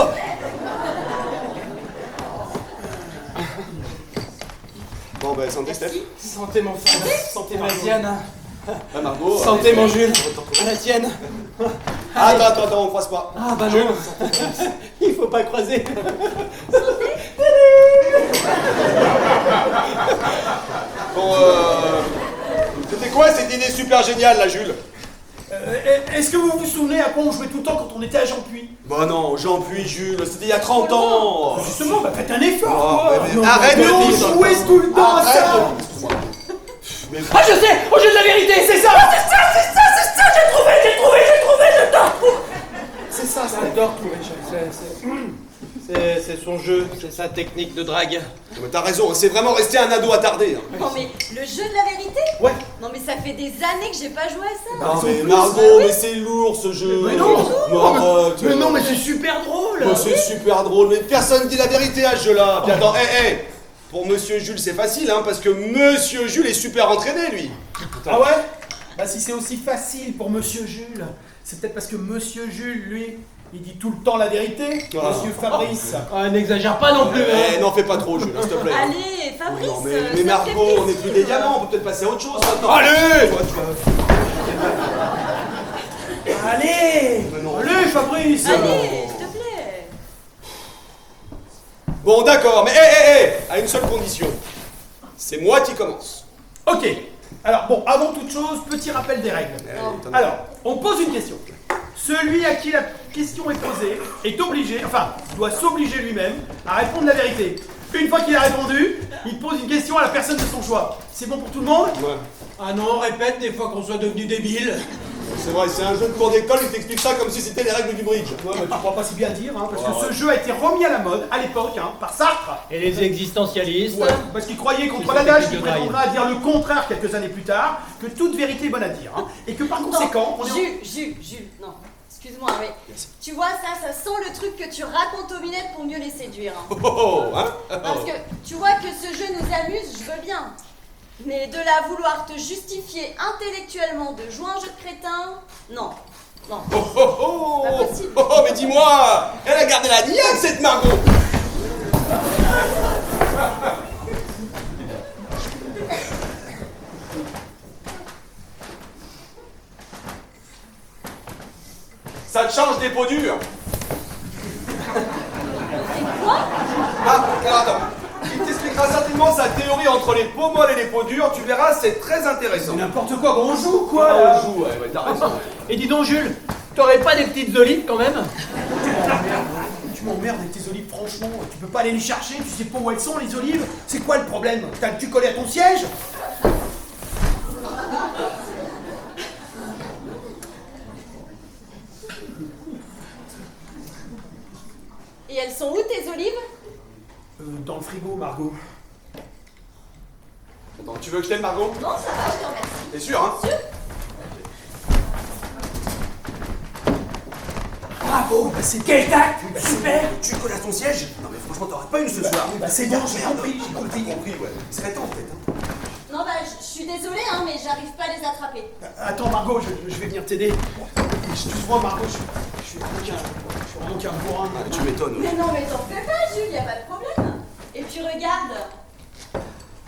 Bon, ben, santé, Steph. Santé, mon Fab. Santé, ma Diane. Ah, Margot. Santé, mon Jules. À la tienne. Attends, on croise pas. Ah bah non. Il faut pas croiser. Bon, c'était quoi cette idée super géniale, là, Jules? Est-ce que vous vous souvenez à quoi on jouait tout le temps quand on était à Jean-Puy? Bah non, Jean-Puy, Jules, c'était il y a 30 ans. Justement, bah faites un effort, Oh, quoi. mais arrête de Mais on dire. jouait tout le temps à Arrête ça. Ah, je sais. Au jeu de la vérité. C'est ça. J'ai trouvé. C'est ça, ça. J'adore trouver. C'est son jeu. C'est sa technique de drague. Mais t'as raison, c'est vraiment resté un ado attardé. Hein. Non mais, le jeu de la vérité? Ouais. Non mais ça fait des années que j'ai pas joué à ça. Non mais Margot, mais c'est lourd ce jeu. Mais non. arrête. Mais non, mais c'est super drôle. Oh, c'est super drôle, mais personne dit la vérité à ce jeu-là. Puis attends, hé, pour Monsieur Jules c'est facile, hein, parce que Monsieur Jules est super entraîné, lui. Ah ouais? Bah si c'est aussi facile pour Monsieur Jules, c'est peut-être parce que Monsieur Jules, lui, il dit tout le temps la vérité. Ah. Monsieur Fabrice. Ah, n'exagère pas non plus. Eh, n'en fais pas trop, Jules, s'il te plaît. Allez, Fabrice. Non, mais ça me fait Margot, on n'est plus des plaisir. diamants, on peut peut-être passer à autre chose maintenant. Allez. Toi, Allez. Mais non. Allez, Fabrice. Allez, s'il te plaît. Bon, d'accord, mais hé, à une seule condition. C'est moi qui commence. Ok. Alors bon, avant toute chose, petit rappel des règles. Alors, on pose une question. Celui à qui la question est posée est obligé, enfin, doit s'obliger lui-même à répondre la vérité. Une fois qu'il a répondu, il pose une question à la personne de son choix. C'est bon pour tout le monde? Ouais. Ah non, répète des fois qu'on soit devenu débile. C'est vrai, c'est un jeu de cours d'école, il t'explique ça comme si c'était les règles du bridge. Ouais, mais tu crois pas si bien dire, hein, parce Ouais, que ce jeu a été remis à la mode à l'époque, hein, par Sartre. Et les existentialistes. Ouais, parce qu'il croyait contre C'est l'adage ça, qui c'est Godard. prétendra à dire le contraire quelques années plus tard, que toute vérité est bonne à dire, hein, et que par conséquent, on est... Jules, non. Excuse-moi, mais tu vois ça sent le truc que tu racontes aux minettes pour mieux les séduire. Hein. Oh, hein. Parce que tu vois que ce jeu nous amuse, je veux bien. Mais de la vouloir te justifier intellectuellement de jouer un jeu de crétin, non. Non. Oh, Pas possible. mais dis-moi, elle a gardé la niaque cette Margot. Ça te change des peaux dures. Quoi? Ah, alors attends. Il t'expliquera écouteras certainement sa théorie entre les peaux molles et les peaux dures, tu verras, c'est très intéressant. N'importe quoi, bon, on joue quoi Ah, là. on joue, ouais, t'as raison. Et dis donc, Jules, t'aurais pas des petites olives quand même? Tu m'emmerdes avec tes olives, franchement. Tu peux pas aller les chercher, tu sais pas où elles sont les olives. C'est quoi le problème? T'as le cul collé à ton siège? Et elles sont où tes olives? Dans le frigo, Margot. Attends, tu veux que je t'aide, Margot? Non, ça va, je te remercie. T'es sûr, hein? Bravo, bah c'est quel tact. Super. Tu colles à ton siège? Non mais franchement, t'auras pas eu ce soir. Bah c'est bon, j'ai compris, j'ai compris. Ouais. Il serait temps, peut-être. Hein. Non, bah, je suis désolée, hein, mais j'arrive pas à les attraper. Attends, Margot, je vais venir t'aider. Excuse-moi, Margot, je suis vraiment qu'un bourrin. Ah, tu m'étonnes. Mais non, mais t'en fais pas, Jules, y a pas de problème. Et puis regarde,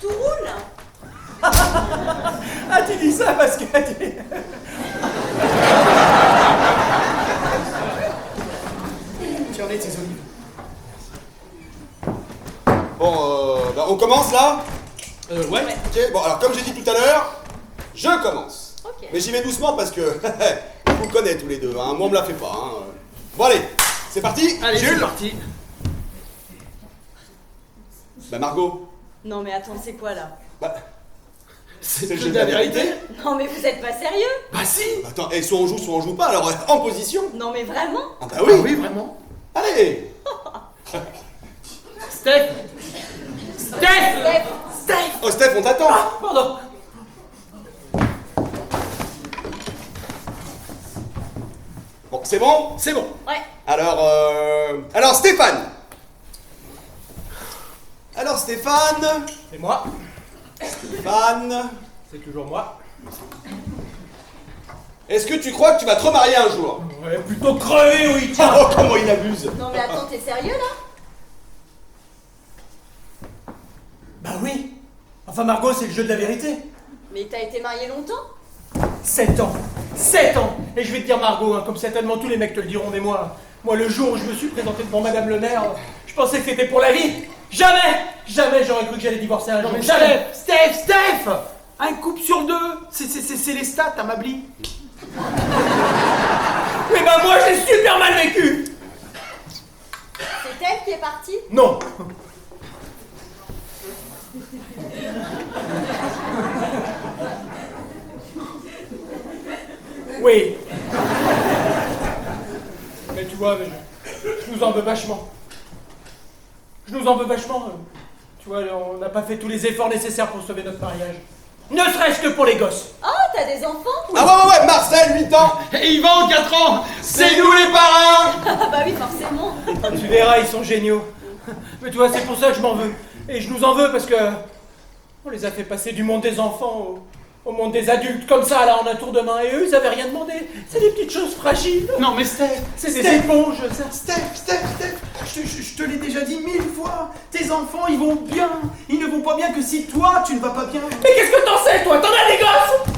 tout roule. Ah, tu dis ça parce que... Tu en es tes olives. Bon, bah, on commence là? Ouais. Ok, bon, alors comme j'ai dit tout à l'heure, je commence. Ok. Mais j'y vais doucement parce que je vous connais tous les deux, hein. Moi on me la fait pas. Hein. Bon allez, c'est parti. Allez, Jules. c'est parti. Bah Margot, Non, mais attends, c'est quoi là? bah, C'est le le jeu de la vérité? Non, mais vous êtes pas sérieux? Bah si. attends, et soit on joue pas, alors en position. Non, mais vraiment? Ah bah oui, Oui, vraiment. allez. Steph. Steph. Steph, Oh Steph, on t'attend. Pardon. Bon, c'est bon? C'est bon. ouais. Alors Stéphane. Alors Stéphane. C'est moi. Stéphane. C'est toujours moi. Est-ce que tu crois que tu vas te remarier un jour? Ouais, plutôt crever, oui, tiens. Oh comment il abuse. Non, mais attends, t'es sérieux là? Bah oui. Enfin, Margot, c'est le jeu de la vérité. Mais t'as été marié longtemps? 7 ans. 7 ans. Et je vais te dire, Margot, hein, comme certainement tous les mecs te le diront, mais moi, le jour où je me suis présenté devant Madame le maire, je pensais que c'était pour la vie. Jamais j'aurais cru que j'allais divorcer un jour. mais Jamais. Steph. Un couple sur deux. C'est les stats, Amabli. Mais bah moi, j'ai super mal vécu. C'est elle qui est partie? Non. Oui. Mais tu vois, je nous en veux vachement. Je nous en veux vachement. Tu vois, on n'a pas fait tous les efforts nécessaires pour sauver notre mariage. Ne serait-ce que pour les gosses. Oh, t'as des enfants? Ah ouais, Marcel, 8 ans. Et Yvan, 4 ans. C'est nous les parrains. Ah bah oui, forcément. Tu verras, ils sont géniaux. Mais tu vois, c'est pour ça que je m'en veux. Et je nous en veux parce que on les a fait passer du monde des enfants au monde des adultes comme ça, là, en un tour de main. Et eux, ils avaient rien demandé. C'est des petites choses fragiles. Non mais Steph. C'est des éponges, ça. Steph. Je te l'ai déjà dit 1000 fois. Tes enfants, ils vont bien. Ils ne vont pas bien que si toi, tu ne vas pas bien. Mais qu'est-ce que t'en sais, toi? T'en as des gosses?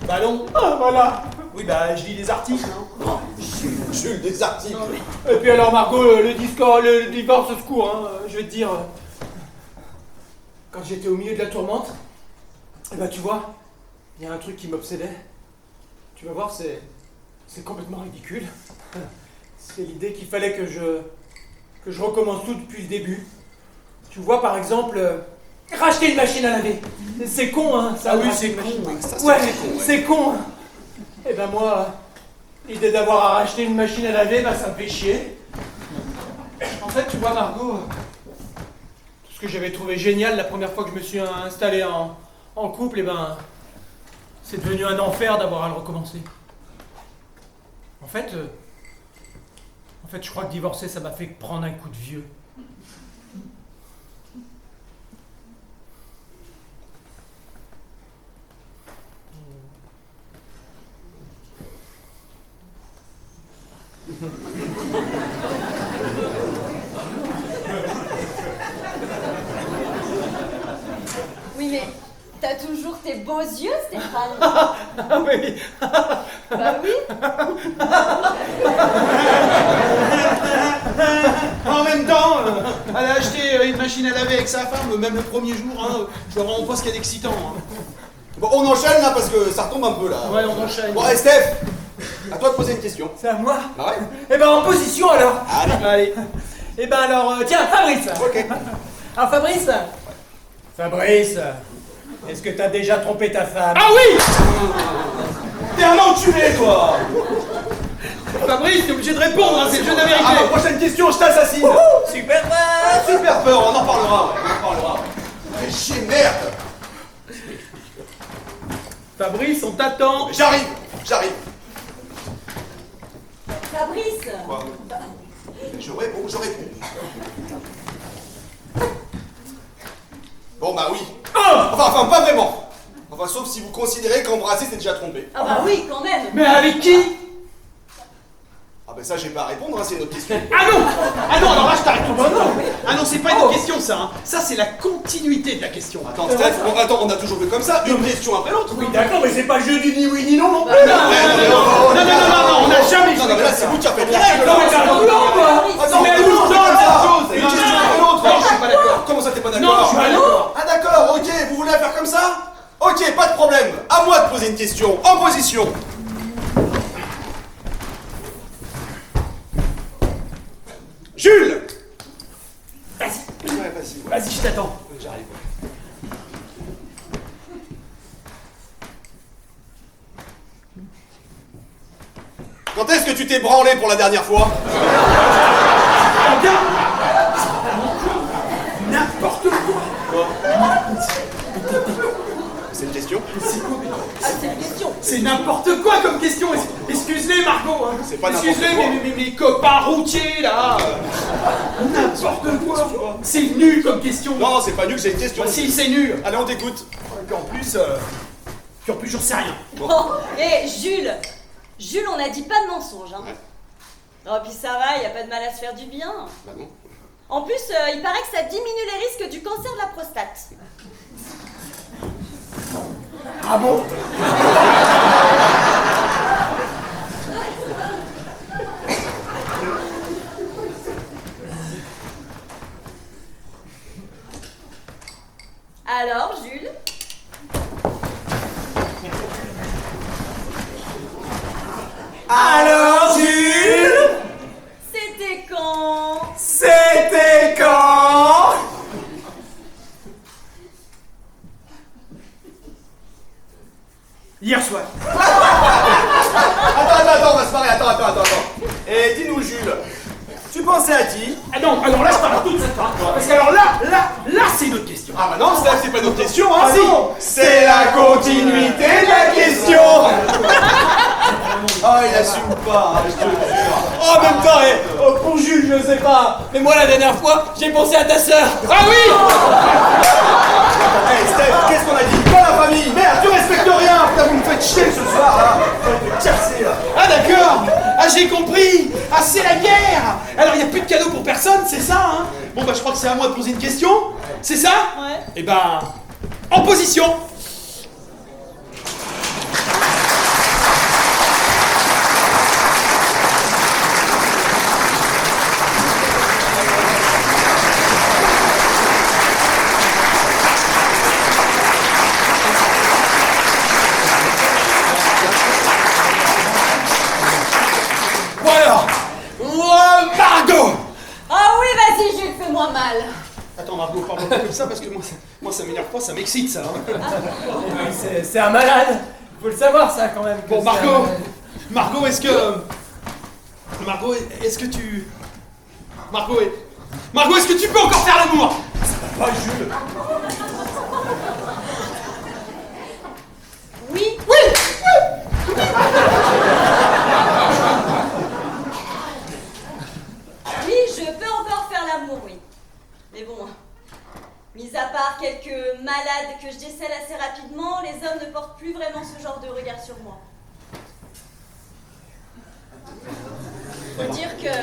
Bah non. Ah, voilà. Oui, bah je lis des articles. Hein. Jules, des articles. Et puis alors, Margot, le divorce, au secours, hein. Je vais te dire... Quand j'étais au milieu de la tourmente, eh ben tu vois, il y a un truc qui m'obsédait. Tu vas voir, c'est complètement ridicule. C'est l'idée qu'il fallait que je recommence tout depuis le début. Tu vois, par exemple, racheter une machine à laver. C'est con, hein, ça. Ah oui, racheter c'est une con, machine. oui. Ça, c'est Ouais, très con, ouais. c'est con. Et ben moi, l'idée d'avoir à racheter une machine à laver, ben ça me fait chier. En fait, tu vois, Margot, tout ce que j'avais trouvé génial la première fois que je me suis installé en couple, et ben, c'est devenu un enfer d'avoir à le recommencer. En fait, je crois que divorcer, ça m'a fait prendre un coup de vieux. Oui, mais t'as toujours tes beaux yeux, Stéphane. Ah oui. Bah oui. En même temps, elle a acheté une machine à laver avec sa femme, même le premier jour, hein, je vois vraiment pas ce qu'il y a d'excitant. Hein. Bon, on enchaîne là parce que ça retombe un peu là. Ouais, on enchaîne. Bon, allez, Steph, à toi de poser une question. C'est à moi. Ah ouais. Eh ben en position alors. Allez. Eh ben alors, tiens, Fabrice. Ok. Alors Fabrice. Fabrice, est-ce que t'as déjà trompé ta femme? Ah oui! T'es un enculé, toi. Fabrice, t'es obligé de répondre, hein, c'est le jeu d'Amérique. Ah, ma prochaine question, je t'assassine. Super. Super peur, on en parlera, ouais, on en parlera. Mais chier, merde. Fabrice, on t'attend. J'arrive. Fabrice. Quoi? Je réponds. Bon bah oui. Enfin, pas vraiment. Enfin, sauf si vous considérez qu'embrasser c'est déjà trompé. Ah bah oui, quand même. Mais avec qui? Ah bah ça j'ai pas à répondre, hein, c'est une autre question. Ah non, alors là je t'arrête tout de suite. Ah non, c'est pas une question ça, hein. Ça c'est la continuité de la question. Attends, Steph, on a toujours fait comme ça, une question après l'autre. Oui d'accord, mais c'est pas le jeu du ni oui ni non non plus. Non, on n'a jamais Non, joué mais là comme c'est ça. vous qui avez les règles. Non, mais t'as un boulot, quoi. Attends, mais Mais elle non, nous non, donne non, la non, chose. Une non, question non, après l'autre. non, je suis pas d'accord. Comment ça t'es pas Non, d'accord? je suis pas d'accord. Ah d'accord, ok, vous voulez la faire comme ça? Ok, pas de problème. À moi de poser une question. En position. Jules. Vas-y. Ouais, vas-y. Vas-y, je t'attends. J'arrive. Quand est-ce que tu t'es branlé pour la dernière fois? Regarde. N'importe quoi. C'est une question? Ah, c'est une question. C'est n'importe quoi comme question. Excuse-les Margot. Hein. C'est pas n'importe Excuse-les quoi. mes copains routiers là. N'importe quoi. C'est nul comme question. Non, c'est pas nul, c'est une question. Bah, si, c'est nul. Allez, on t'écoute. Et puis en plus, j'en sais rien. Bon, et Jules, on a dit pas de mensonge, hein. Ouais. Oh, puis ça va, y a pas de mal à se faire du bien. Bah non. En plus, il paraît que ça diminue les risques du cancer de la prostate. Ah bon? Alors, Jules? Alors Jules, C'était quand? c'était quand? Hier soir. Attends, on va se marrer, attends. Et dis-nous, Jules, tu pensais à qui? Ah non, alors là je t'arrête tout de suite. Hein. Parce que alors là c'est une autre question. Ah bah non, c'est pas notre question, hein. Ah si. non. C'est la continuité de la question. Oh, il assume pas, hein, je te jure. Oh, en même temps, pour Jules, je sais pas. Mais moi, la dernière fois, j'ai pensé à ta sœur. Ah oui. Hey Steph, qu'est-ce qu'on a dit? Pas la famille. Merde, tu respectes rien. Putain, vous me faites chier ce soir, là. Vous me faites casser, là. Ah d'accord. Ah j'ai compris. Ah c'est la guerre. Alors il n'y a plus de cadeaux pour personne, c'est ça hein? Bon bah je crois que c'est à moi de poser une question. C'est ça? Ouais. Eh ben, en position. Voilà. Oh, Margot. Ah oui, vas-y, Jules, fais-moi mal. Attends Margot, parle pas comme ça parce que moi ça m'énerve pas, ça m'excite ça. Hein. C'est un malade. Faut le savoir, ça, quand même. que Bon c'est un Margot, malade. Margot est-ce que tu peux encore faire l'amour? Pas Jules. Oui. Oui, je peux encore faire l'amour, oui. Mais bon, mis à part quelques malades que je décèle assez rapidement, les hommes ne portent plus vraiment ce genre de regard sur moi. Faut dire que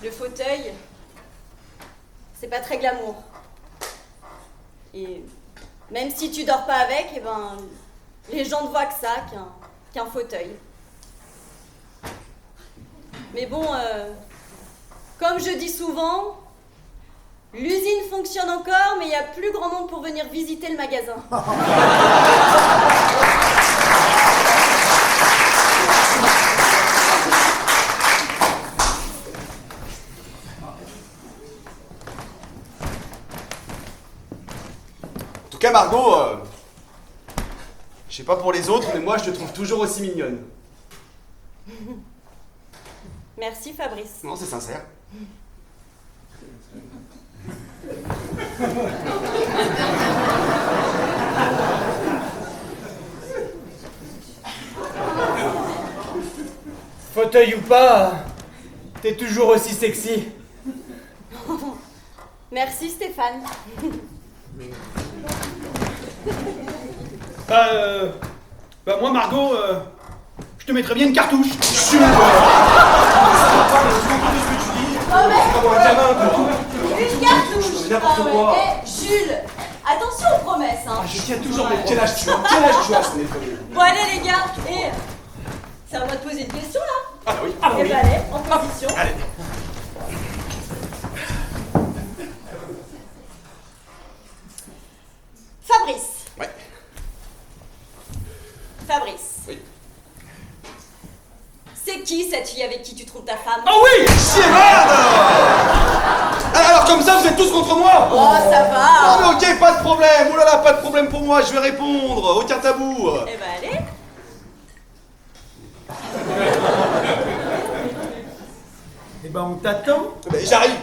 le fauteuil, c'est pas très glamour. Et même si tu dors pas avec, eh ben, les gens ne voient que ça, qu'un fauteuil. Mais bon, Comme je dis souvent, l'usine fonctionne encore, mais il n'y a plus grand monde pour venir visiter le magasin. En tout cas, Margot, je sais pas pour les autres, mais moi je te trouve toujours aussi mignonne. Merci Fabrice. Non, c'est sincère. Fauteuil ou pas, t'es toujours aussi sexy. Merci Stéphane. Moi, Margot, je te mettrais bien une cartouche. Une cartouche. n'importe quoi. Jules, attention aux promesses, hein. Je tiens toujours, mais quel âge tu as? Quel âge tu as, ce n'est pas vrai. Bon allez les gars, et c'est à moi de poser une question là. Ah oui. Eh ben allez, en position. Allez. Fabrice. Ouais. Fabrice. Oui. C'est qui cette fille avec qui tu trouves ta femme? Ah oui! Alors comme ça, vous êtes tous contre moi? Oh, ça va. Non mais ok, pas de problème. Oh là là, pas de problème pour moi, je vais répondre. Aucun tabou. Eh ben allez. Eh ben, on t'attend. Ben, j'arrive.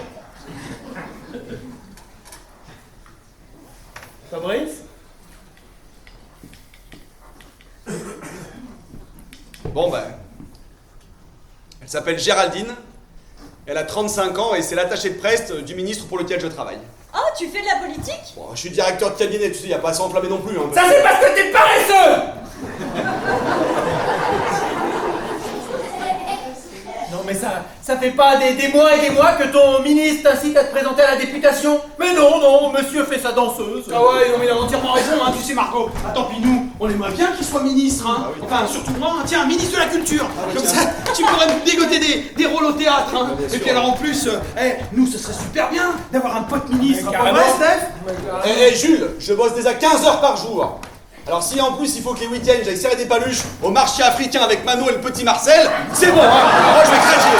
Fabrice? Bon ben, elle s'appelle Géraldine, elle a 35 ans et c'est l'attachée de presse du ministre pour lequel je travaille. Oh, tu fais de la politique? Bon, je suis directeur de cabinet, tu sais, y a pas à s'enflammer non plus. Hein, Ça c'est parce que t'es paresseux. Non mais ça fait pas des mois et des mois que ton ministre t'incite à te présenter à la députation. Mais non, monsieur fait sa danseuse. Ah ouais, non, mais il a entièrement raison, hein, tu sais, Margot. Attends, puis nous, on aimerait bien qu'il soit ministre, hein. Ah oui. Enfin, surtout moi, hein, tiens, ministre de la culture. Ah oui, Comme tiens. ça, tu pourrais nous dégoter des rôles au théâtre, hein. Ah, bien Et sûr. puis alors, en plus, nous, ce serait super bien d'avoir un pote ministre. Mais Pas vrai, Steph? Eh Jules, je bosse déjà 15 heures par jour. Alors si en plus il faut que les week-ends j'aille serrer des paluches au marché africain avec Mano et le petit Marcel, c'est bon, hein. Moi je vais craquer.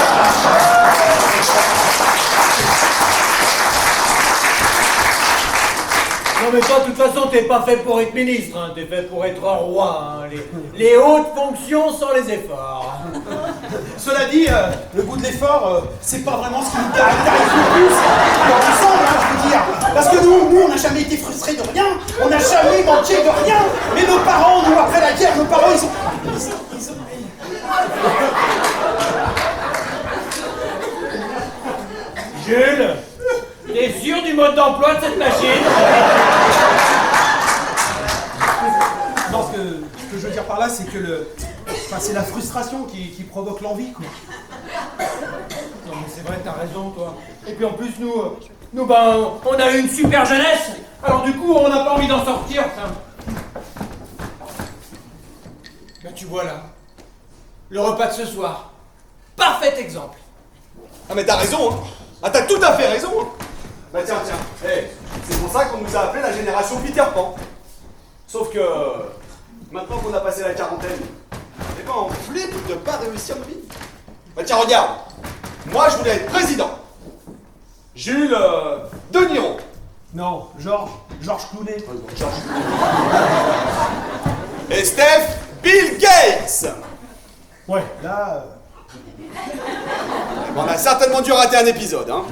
Non mais toi de toute façon t'es pas fait pour être ministre, hein. T'es fait pour être roi, hein. Les hautes fonctions sans les efforts. Cela dit, le goût de l'effort, c'est pas vraiment ce qui nous caractérise le plus dans l'ensemble, hein, je veux dire. Parce que nous, on n'a jamais été frustrés de rien, on n'a jamais manqué de rien. Mais nos parents, nous, après la guerre, nos parents, ils ont... Jules, t'es sûr du mode d'emploi de cette machine? Non, ce que je veux dire par là, c'est que c'est la frustration qui provoque l'envie, quoi. Non mais c'est vrai, t'as raison toi. Et puis en plus nous ben on a eu une super jeunesse, alors du coup on n'a pas envie d'en sortir. Ben tu vois là, le repas de ce soir, parfait exemple. Ah mais t'as raison, hein. Ah t'as tout à fait raison, hein. Bah tiens, hey, c'est pour ça qu'on nous a appelé la génération Peter Pan. Sauf que maintenant qu'on a passé la quarantaine, eh ben on flippe de pas réussir nos vies. Bah tiens regarde, moi je voulais être président. Jules De Niro. Non, Georges Clooney. Et Steph Bill Gates. Ouais, là... On a certainement dû rater un épisode, hein.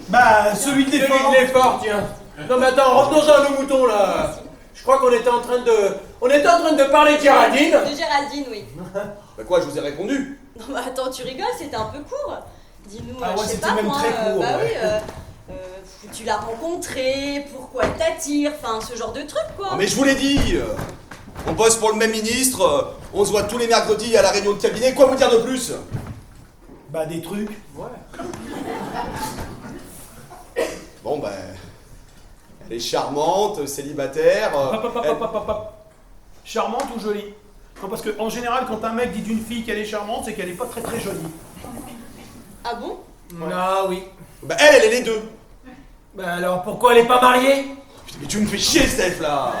Bah, celui de l'effort. Celui de l'effort, tiens. Non mais attends, revenons à nos moutons là. Je crois qu'on était en train de parler de Géraldine. De Géraldine, oui. Bah quoi, je vous ai répondu. Non bah attends, tu rigoles, c'était un peu court. Dis-nous, Ah ouais, je sais c'était pas même moi, très court, bah ouais. oui, tu l'as rencontré, pourquoi elle t'attire, enfin ce genre de truc quoi. Ah, mais je vous l'ai dit, on bosse pour le même ministre, on se voit tous les mercredis à la réunion de cabinet, quoi vous dire de plus? Bah, des trucs. Ouais. Bon ben, elle est charmante, célibataire. Hop. Charmante ou jolie? Non, parce qu'en général, quand un mec dit d'une fille qu'elle est charmante, c'est qu'elle est pas très très jolie. Ah bon? Ah oui. Bah elle est les deux. Bah alors pourquoi elle est pas mariée? Putain, mais tu me fais chier, Steph, là.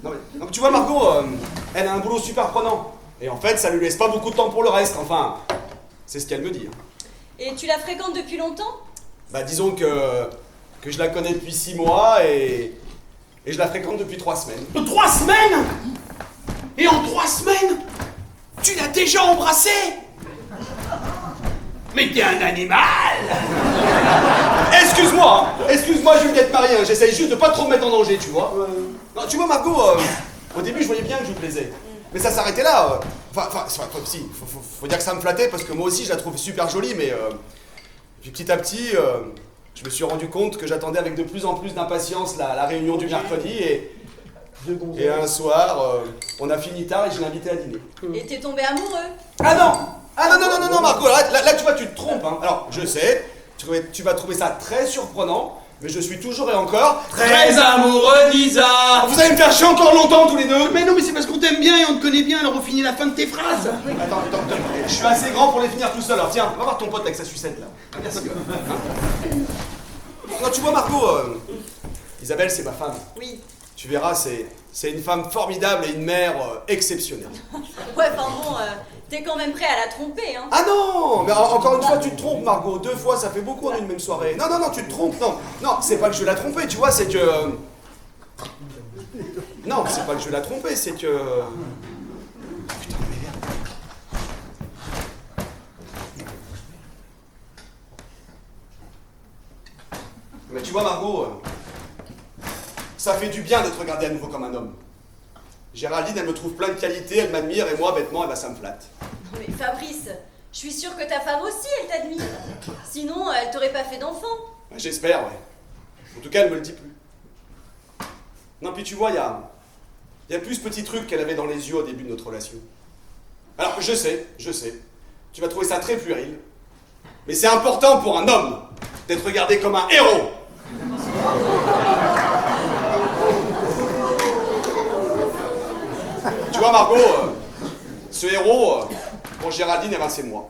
Non, mais tu vois, Margot, elle a un boulot super prenant. Et en fait, ça lui laisse pas beaucoup de temps pour le reste. Enfin, c'est ce qu'elle me dit. Et tu la fréquentes depuis longtemps? Bah disons que je la connais depuis 6 mois et je la fréquente depuis 3 semaines. 3 semaines? Et en 3 semaines, tu l'as déjà embrassé? Mais t'es un animal! Excuse-moi, je viens d'être marié, hein. J'essaye juste de pas trop me mettre en danger, tu vois. Non, tu vois, Margot, au début, je voyais bien que je vous plaisais. Mais ça s'arrêtait là. Si, faut dire que ça me flattait parce que moi aussi, je la trouve super jolie, mais puis petit à petit, je me suis rendu compte que j'attendais avec de plus en plus d'impatience la réunion du mercredi et un soir, on a fini tard et je l'ai invité à dîner. Et t'es tombé amoureux? Ah non, Margot, là, tu vois, tu te trompes. Hein. Alors, je sais, tu vas trouver ça très surprenant, mais je suis toujours et encore Très amoureux d'Isa! Vous allez me faire chier encore longtemps tous les deux. Mais non, mais c'est parce qu'on t'aime bien et on te connaît bien, alors on finit la fin de tes phrases. Attends, je suis assez grand pour les finir tout seul. Alors tiens, va voir ton pote avec sa sucette là. Merci. Non, tu vois, Margot, Isabelle, c'est ma femme. Oui. Tu verras, c'est une femme formidable et une mère exceptionnelle. Ouais, enfin bon, t'es quand même prêt à la tromper, hein? Ah non, mais encore une fois, tu te trompes, Margot. 2 fois, ça fait beaucoup en une même soirée. Non, tu te trompes. Non, c'est pas que je vais la tromper, tu vois, c'est que... Non, c'est pas que je vais la tromper, c'est que... Putain, de merde. Mais tu vois, Margot, ça fait du bien d'être regardé à nouveau comme un homme. Géraldine, elle me trouve plein de qualités, elle m'admire, et moi, bêtement, eh ben, ça me flatte. Non mais Fabrice, je suis sûre que ta femme aussi, elle t'admire. Sinon, elle t'aurait pas fait d'enfant. Ben, j'espère, ouais. En tout cas, elle me le dit plus. Non, puis tu vois, il y a plus ce petit truc qu'elle avait dans les yeux au début de notre relation. Alors, je sais, tu vas trouver ça très puéril, mais c'est important pour un homme d'être regardé comme un héros. Tu vois, Margot, ce héros, pour Géraldine, eh ben, c'est moi.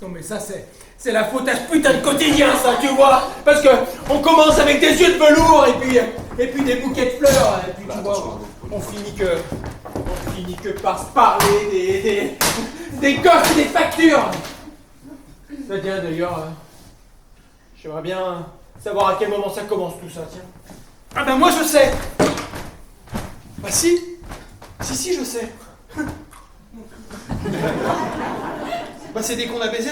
Non mais ça c'est la faute à ce putain de quotidien ça, tu vois. Parce que on commence avec des yeux de velours et puis des bouquets de fleurs. Et puis tu vois, on finit que par se parler des gosses et des factures. Ça tient d'ailleurs, j'aimerais bien savoir à quel moment ça commence tout ça, tiens. Ah ben moi je sais! Bah si, je sais. Bah c'est dès qu'on a baisé.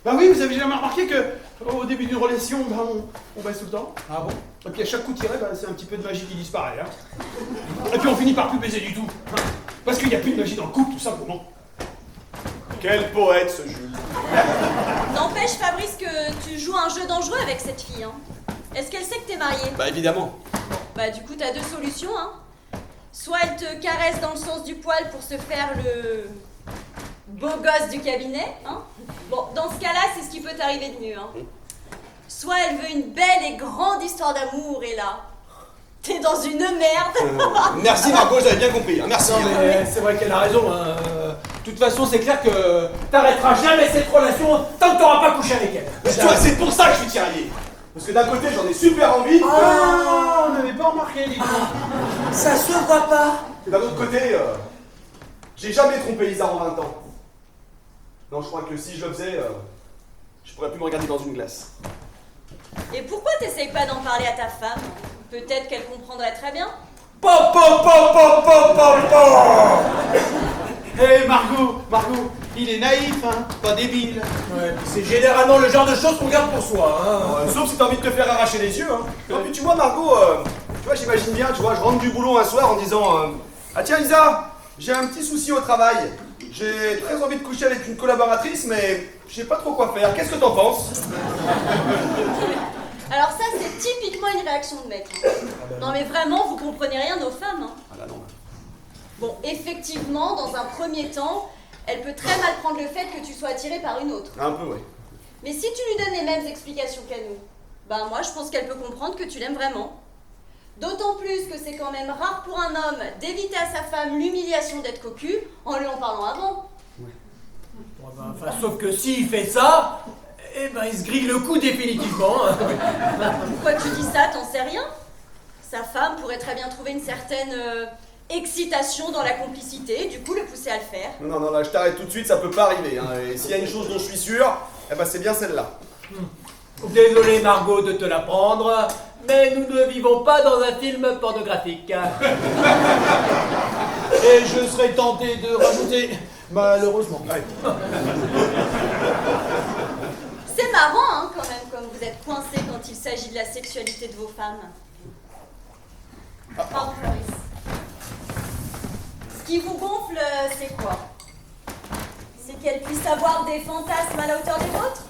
Bah oui, vous avez jamais remarqué que au début d'une relation, bah, on baisse tout le temps. Ah bon? Et puis à chaque coup tiré, bah, c'est un petit peu de magie qui disparaît. Hein. Et puis on finit par plus baiser du tout. Hein. Parce qu'il n'y a plus de magie dans le couple, tout simplement. Quel poète, ce Jules. N'empêche, Fabrice, que tu joues un jeu dangereux avec cette fille, hein. Est-ce qu'elle sait que t'es marié? Bah évidemment. Bah du coup, t'as 2 solutions, hein. Soit elle te caresse dans le sens du poil pour se faire le beau gosse du cabinet, hein. Bon, dans ce cas-là, c'est ce qui peut t'arriver de mieux, hein. Soit elle veut une belle et grande histoire d'amour, et là, t'es dans une merde. Merci Margot, j'avais bien compris. Hein. Merci. Non mais c'est vrai qu'elle a raison, hein. De toute façon, c'est clair que t'arrêteras jamais cette relation tant que t'auras pas couché avec elle. Mais tu vois, c'est pour ça que je suis tiraillé. Parce que d'un côté, j'en ai super envie. Ah, on n'avait pas remarqué, dis donc. Ça se voit pas. Et d'un autre côté, j'ai jamais trompé Lisa en 20 ans. Non, je crois que si je le faisais, je pourrais plus me regarder dans une glace. Et pourquoi t'essayes pas d'en parler à ta femme? Peut-être qu'elle comprendrait très bien. Hé Margot, il est naïf, hein, pas débile. Ouais, puis c'est généralement le genre de choses qu'on garde pour soi, hein. Sauf si t'as envie de te faire arracher les yeux. Hein. Non, puis tu vois, Margot, tu vois, j'imagine bien, tu vois, je rentre du boulot un soir en disant ah tiens, Lisa, j'ai un petit souci au travail. J'ai très envie de coucher avec une collaboratrice, mais je sais pas trop quoi faire. Qu'est-ce que t'en penses? Alors ça, c'est typiquement une réaction de mec, hein. Non mais vraiment, vous comprenez rien aux femmes, hein. Ah là non. Bon, effectivement, dans un premier temps, elle peut très mal prendre le fait que tu sois attiré par une autre. Un peu, ouais. Mais si tu lui donnes les mêmes explications qu'à nous, bah moi je pense qu'elle peut comprendre que tu l'aimes vraiment. D'autant plus que c'est quand même rare pour un homme d'éviter à sa femme l'humiliation d'être cocu en lui en parlant avant. Bon, ben, enfin, sauf que s'il fait ça, eh ben, il se grille le coup définitivement. Pourquoi tu dis ça? T'en sais rien? Sa femme pourrait très bien trouver une certaine excitation dans la complicité, du coup le pousser à le faire. Non, non, là, je t'arrête tout de suite, ça peut pas arriver. Hein. Et s'il y a une chose dont je suis sûr, eh ben, c'est bien celle-là. Désolé Margot de te l'apprendre, mais nous ne vivons pas dans un film pornographique. Et je serais tenté de rajouter, malheureusement. C'est marrant, hein, quand même, comme vous êtes coincés quand il s'agit de la sexualité de vos femmes. Pardon, Clarisse. Ce qui vous gonfle, c'est quoi? C'est qu'elle puisse avoir des fantasmes à la hauteur des vôtres?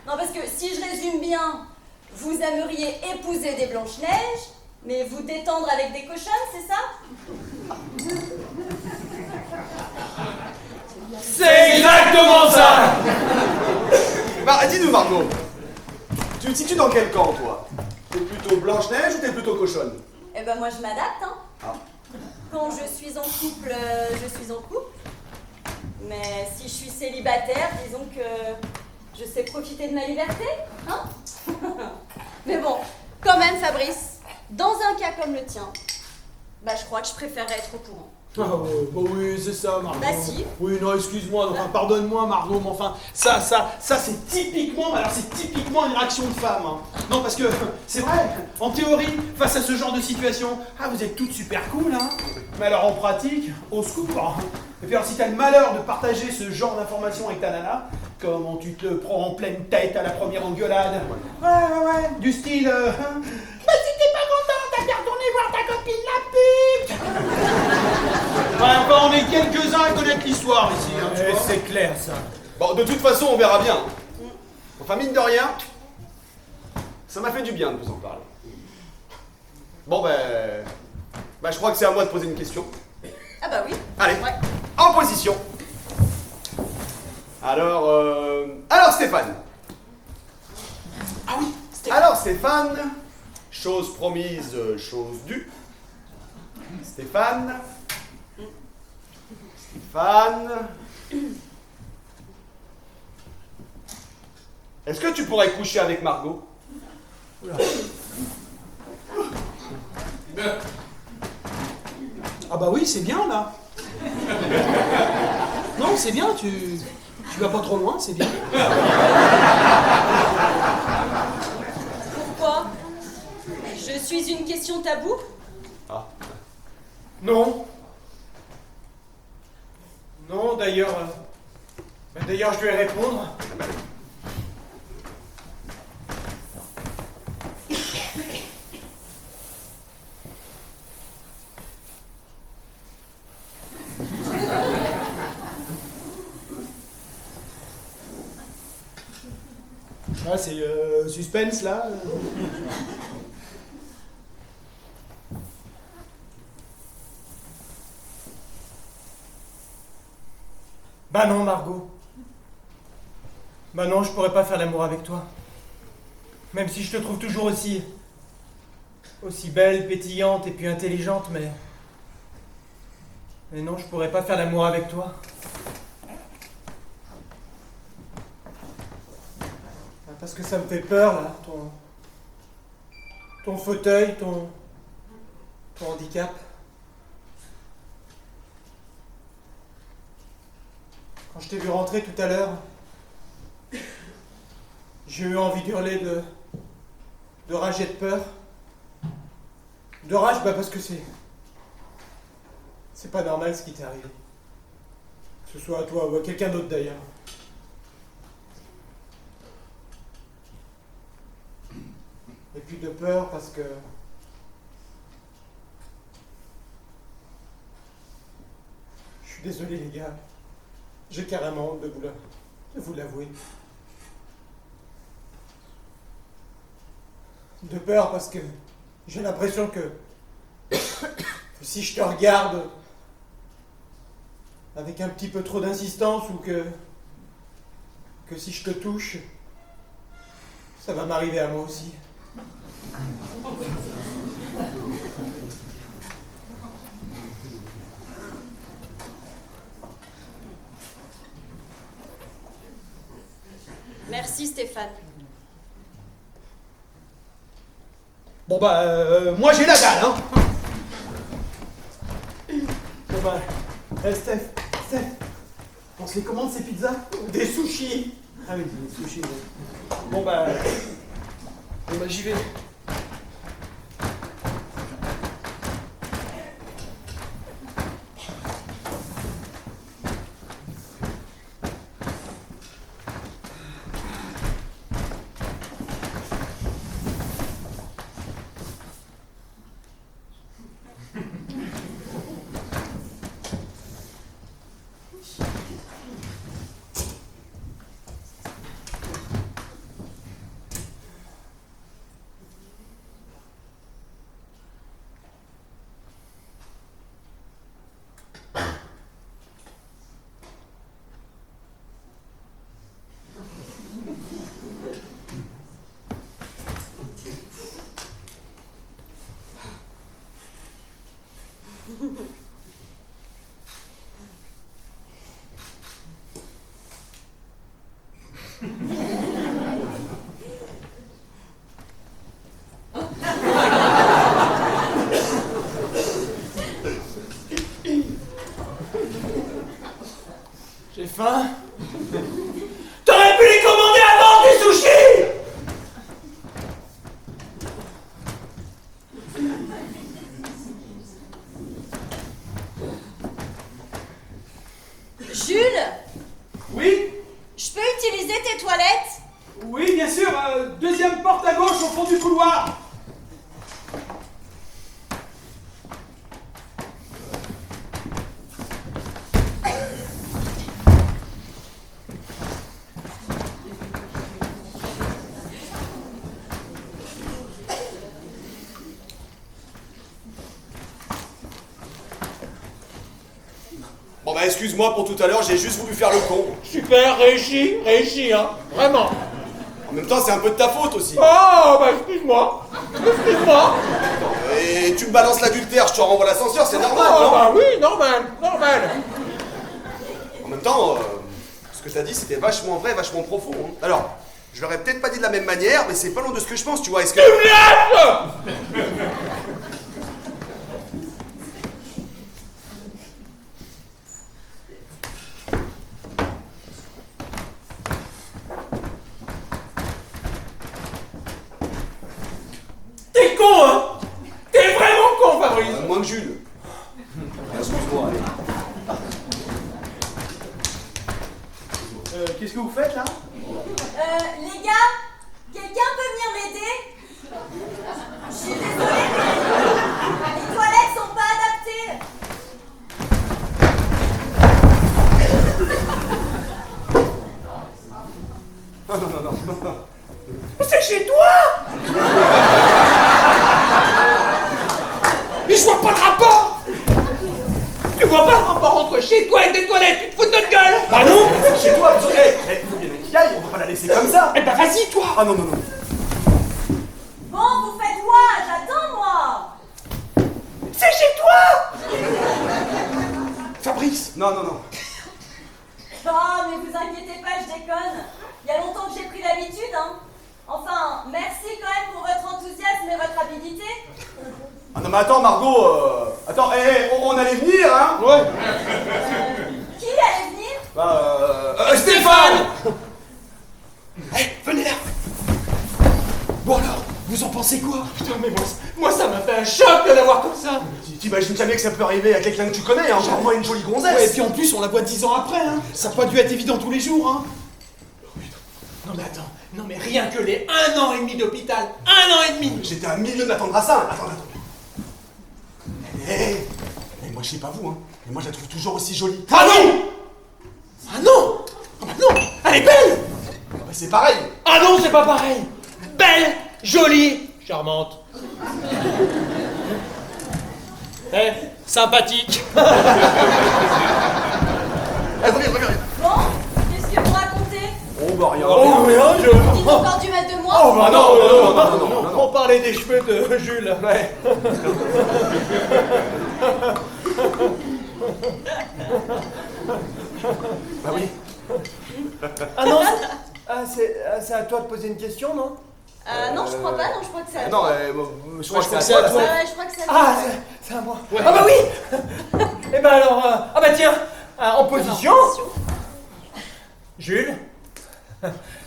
Non, parce que si je résume bien, vous aimeriez épouser des Blanches-Neiges, mais vous détendre avec des cochonnes, c'est ça? C'est exactement ça. Bah, dis-nous, Margot, tu te situes dans quel camp, toi? T'es plutôt Blanche-Neige ou t'es plutôt cochonne? Eh ben moi je m'adapte, hein. Ah. Quand je suis en couple, je suis en couple. Mais si je suis célibataire, disons que je sais profiter de ma liberté, hein. Mais bon, quand même Fabrice, dans un cas comme le tien, bah je crois que je préférerais être au courant. Ah bah oui, c'est ça, Margot. Bah si. Oui, non, excuse-moi, enfin, pardonne-moi, Margot, mais enfin, ça, c'est typiquement, alors c'est typiquement une réaction de femme. Hein. Non, parce que, c'est vrai, en théorie, face à ce genre de situation, ah, vous êtes toutes super cool, hein. Mais alors, en pratique, au secours. Et puis alors, si t'as le malheur de partager ce genre d'informations avec ta nana, comment tu te le prends en pleine tête à la première engueulade? Ouais, du style, bah si t'es pas content, t'as qu'à retourner voir ta copine la pute. Ouais, enfin, on est quelques-uns à connaître l'histoire ici, hein, tu vois. C'est clair ça. Bon, de toute façon, on verra bien. Enfin, mine de rien, ça m'a fait du bien de vous en parler. Bon, je crois que c'est à moi de poser une question. Ah bah oui. Allez, Ouais. en position. Alors Stéphane. Ah oui, Alors Stéphane, chose promise, chose due. Stéphane. Est-ce que tu pourrais coucher avec Margot? Ah bah oui, c'est bien, là. Non, c'est bien, tu vas pas trop loin, c'est bien. Pourquoi? Je suis une question taboue? Ah. Non. Non, d'ailleurs... D'ailleurs, je vais répondre. Ah, c'est suspense, là. Bah non, Margot. Bah non, je pourrais pas faire l'amour avec toi. Même si je te trouve toujours aussi belle, pétillante et puis intelligente, mais non, je pourrais pas faire l'amour avec toi. Parce que ça me fait peur, là, ton fauteuil, ton handicap. Quand je t'ai vu rentrer tout à l'heure, j'ai eu envie d'hurler de rage et de peur. De rage, bah parce que c'est pas normal ce qui t'est arrivé. Que ce soit à toi ou à quelqu'un d'autre d'ailleurs. Et puis de peur parce que je suis désolé les gars. J'ai carrément honte de vous l'avouer. De peur parce que j'ai l'impression que si je te regarde avec un petit peu trop d'insistance ou que si je te touche, ça va m'arriver à moi aussi. Merci Stéphane. Bon bah, moi j'ai la dalle, hein. Bon bah, Steph, on se les commande ces pizzas? Des sushis. Ah oui, des sushis. Ouais. Bon bah, j'y vais. J'ai faim. T'aurais pu les commander avant, des sushis! Jules, Oui? je peux utiliser tes toilettes? Oui, bien sûr, deuxième porte à gauche au fond du couloir. Bon bah excuse-moi pour tout à l'heure, j'ai juste voulu faire le con. Super, réussi, hein. Vraiment. En même temps, c'est un peu de ta faute aussi. Oh, bah excuse-moi. Excuse-moi. Et tu me balances l'adultère, je te renvoie l'ascenseur, c'est normal, Oh, non? bah oui, normal. En même temps, ce que t'as dit, c'était vachement vrai, vachement profond. Hein. Alors, je l'aurais peut-être pas dit de la même manière, mais c'est pas loin de ce que je pense, tu vois. Est-ce que... Tu me laisses! T'es con, hein? T'es vraiment con, Fabrice! Moins que Jules. Excuse-moi, allez. Qu'est-ce que vous faites là? Les gars, quelqu'un peut venir m'aider? Je suis désolée, mais les toilettes sont pas adaptées. C'est chez toi! Mais je vois pas le rapport! Tu vois pas le rapport entre chez toi et tes toilettes? Tu te fous de notre gueule! Ah non, c'est chez toi, faut bien qu'il aille, on peut pas la laisser comme ça. Eh ben vas-y, toi! Ah non, non, non. Bon, vous faites quoi? J'attends, moi. C'est chez toi! Fabrice! Non, non, non. Ah, mais vous inquiétez pas, je déconne. Il y a longtemps que j'ai pris l'habitude, hein. Enfin, merci quand même pour votre enthousiasme et votre habilité. Ah non, mais attends, Margot, attends, on allait venir, hein? Ouais. Qui allait venir? Stéphane! Venez là! Bon alors, vous en pensez quoi? Putain, mais moi ça m'a fait un choc de l'avoir comme ça! T'imagines jamais que ça peut arriver à quelqu'un que tu connais, hein? Genre moi, une jolie gonzesse. Ouais, et puis en plus, on la voit 10 ans après, hein. Ça a pas dû être évident tous les jours, hein. Non mais attends, non mais rien que les 1 an et demi d'hôpital, 1 an et demi! J'étais à 1 million d'attendre à ça. Attends. Moi, je sais pas vous, hein. Mais moi, je la trouve toujours aussi jolie. Ah non! Ah non! Ah bah non! Elle est belle! Bah, c'est pareil. Ah non, c'est pas pareil! Belle, jolie, charmante. Sympathique. Regarde. Bon, qu'est-ce que vous racontez? Oh, bah rien. Oh, rien, Vous dites encore du mal de moi? Oh, bah non. On parlait des cheveux de Jules. Ouais. Bah oui. Ah non, à toi de poser une question, non? Non, je crois pas, non, je crois que c'est à Non, toi. je crois que crois c'est que à c'est toi. à là. toi. Ouais, je crois que c'est à toi. Ah, c'est à moi. Ah bah oui. Eh ben alors, ah bah tiens, en position, Jules.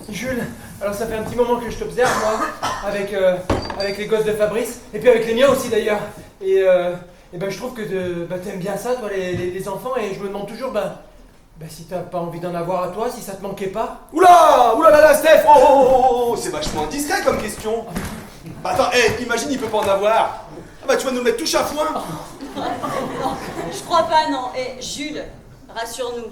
Jules, alors ça fait un petit moment que je t'observe, moi, avec les gosses de Fabrice, et puis avec les miens aussi d'ailleurs. Et ben je trouve que t'aimes bien ça, toi, les enfants, et je me demande toujours, si t'as pas envie d'en avoir à toi, si ça te manquait pas. Oula, oula là là, Steph, oh, c'est vachement indiscret comme question. Bah attends, imagine il peut pas en avoir. Ah bah tu vas nous le mettre touche à foin. Je crois pas, non. Et Jules, rassure-nous.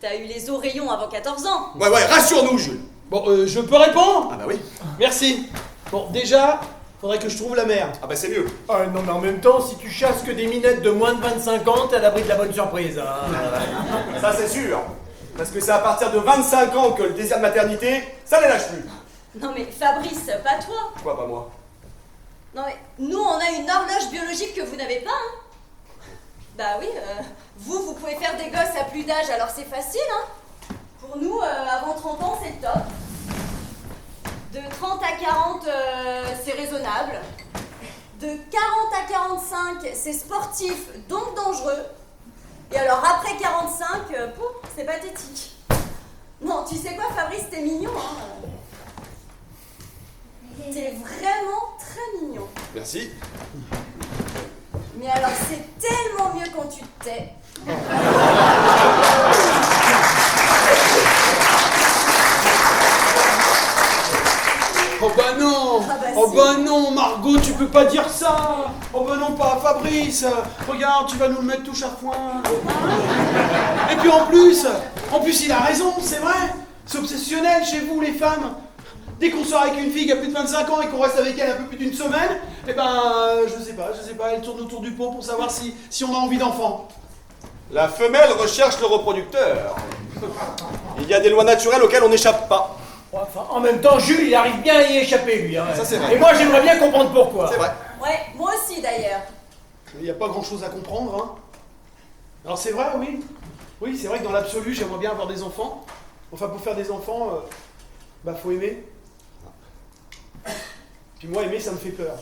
T'as eu les oreillons avant 14 ans. Ouais, rassure-nous, Jules. Bon, je peux répondre? Ah bah oui. Merci. Bon, déjà, faudrait que je trouve la mère. Ah bah c'est mieux. Ah non, mais en même temps, si tu chasses que des minettes de moins de 25 ans, t'es à l'abri de la bonne surprise. Hein. Ça c'est sûr. Parce que c'est à partir de 25 ans que le désir de maternité, ça les lâche plus. Non mais Fabrice, pas toi. Quoi, pas moi? Non mais nous, on a une horloge biologique que vous n'avez pas, hein. Bah oui, vous pouvez faire des gosses à plus d'âge, alors c'est facile, hein. Pour nous, avant 30 ans, c'est le top. De 30 à 40, c'est raisonnable. De 40 à 45, c'est sportif, donc dangereux. Et alors après 45, c'est pathétique. Non, tu sais quoi, Fabrice, t'es mignon, hein. T'es vraiment très mignon. Merci. Mais alors, c'est tellement mieux quand tu te tais. Oh bah non! Ah bah Oh si. bah non, Margot, tu peux pas dire ça! Oh bah non, pas Fabrice! Regarde, tu vas nous le mettre touche à foin! Et puis en plus, il a raison, c'est vrai! C'est obsessionnel chez vous, les femmes! Dès qu'on sort avec une fille qui a plus de 25 ans et qu'on reste avec elle un peu plus d'une semaine, eh ben, je sais pas, elle tourne autour du pot pour savoir si on a envie d'enfant. La femelle recherche le reproducteur. Il y a des lois naturelles auxquelles on n'échappe pas. Enfin, en même temps, Jules, il arrive bien à y échapper, lui. Hein. Ça, c'est vrai. Et moi, j'aimerais bien comprendre pourquoi. C'est vrai. Ouais, moi aussi d'ailleurs. Il n'y a pas grand chose à comprendre, hein. Alors c'est vrai, oui. Oui, c'est vrai que dans l'absolu, j'aimerais bien avoir des enfants. Enfin, pour faire des enfants, faut aimer. Puis moi, aimer, ça me fait peur.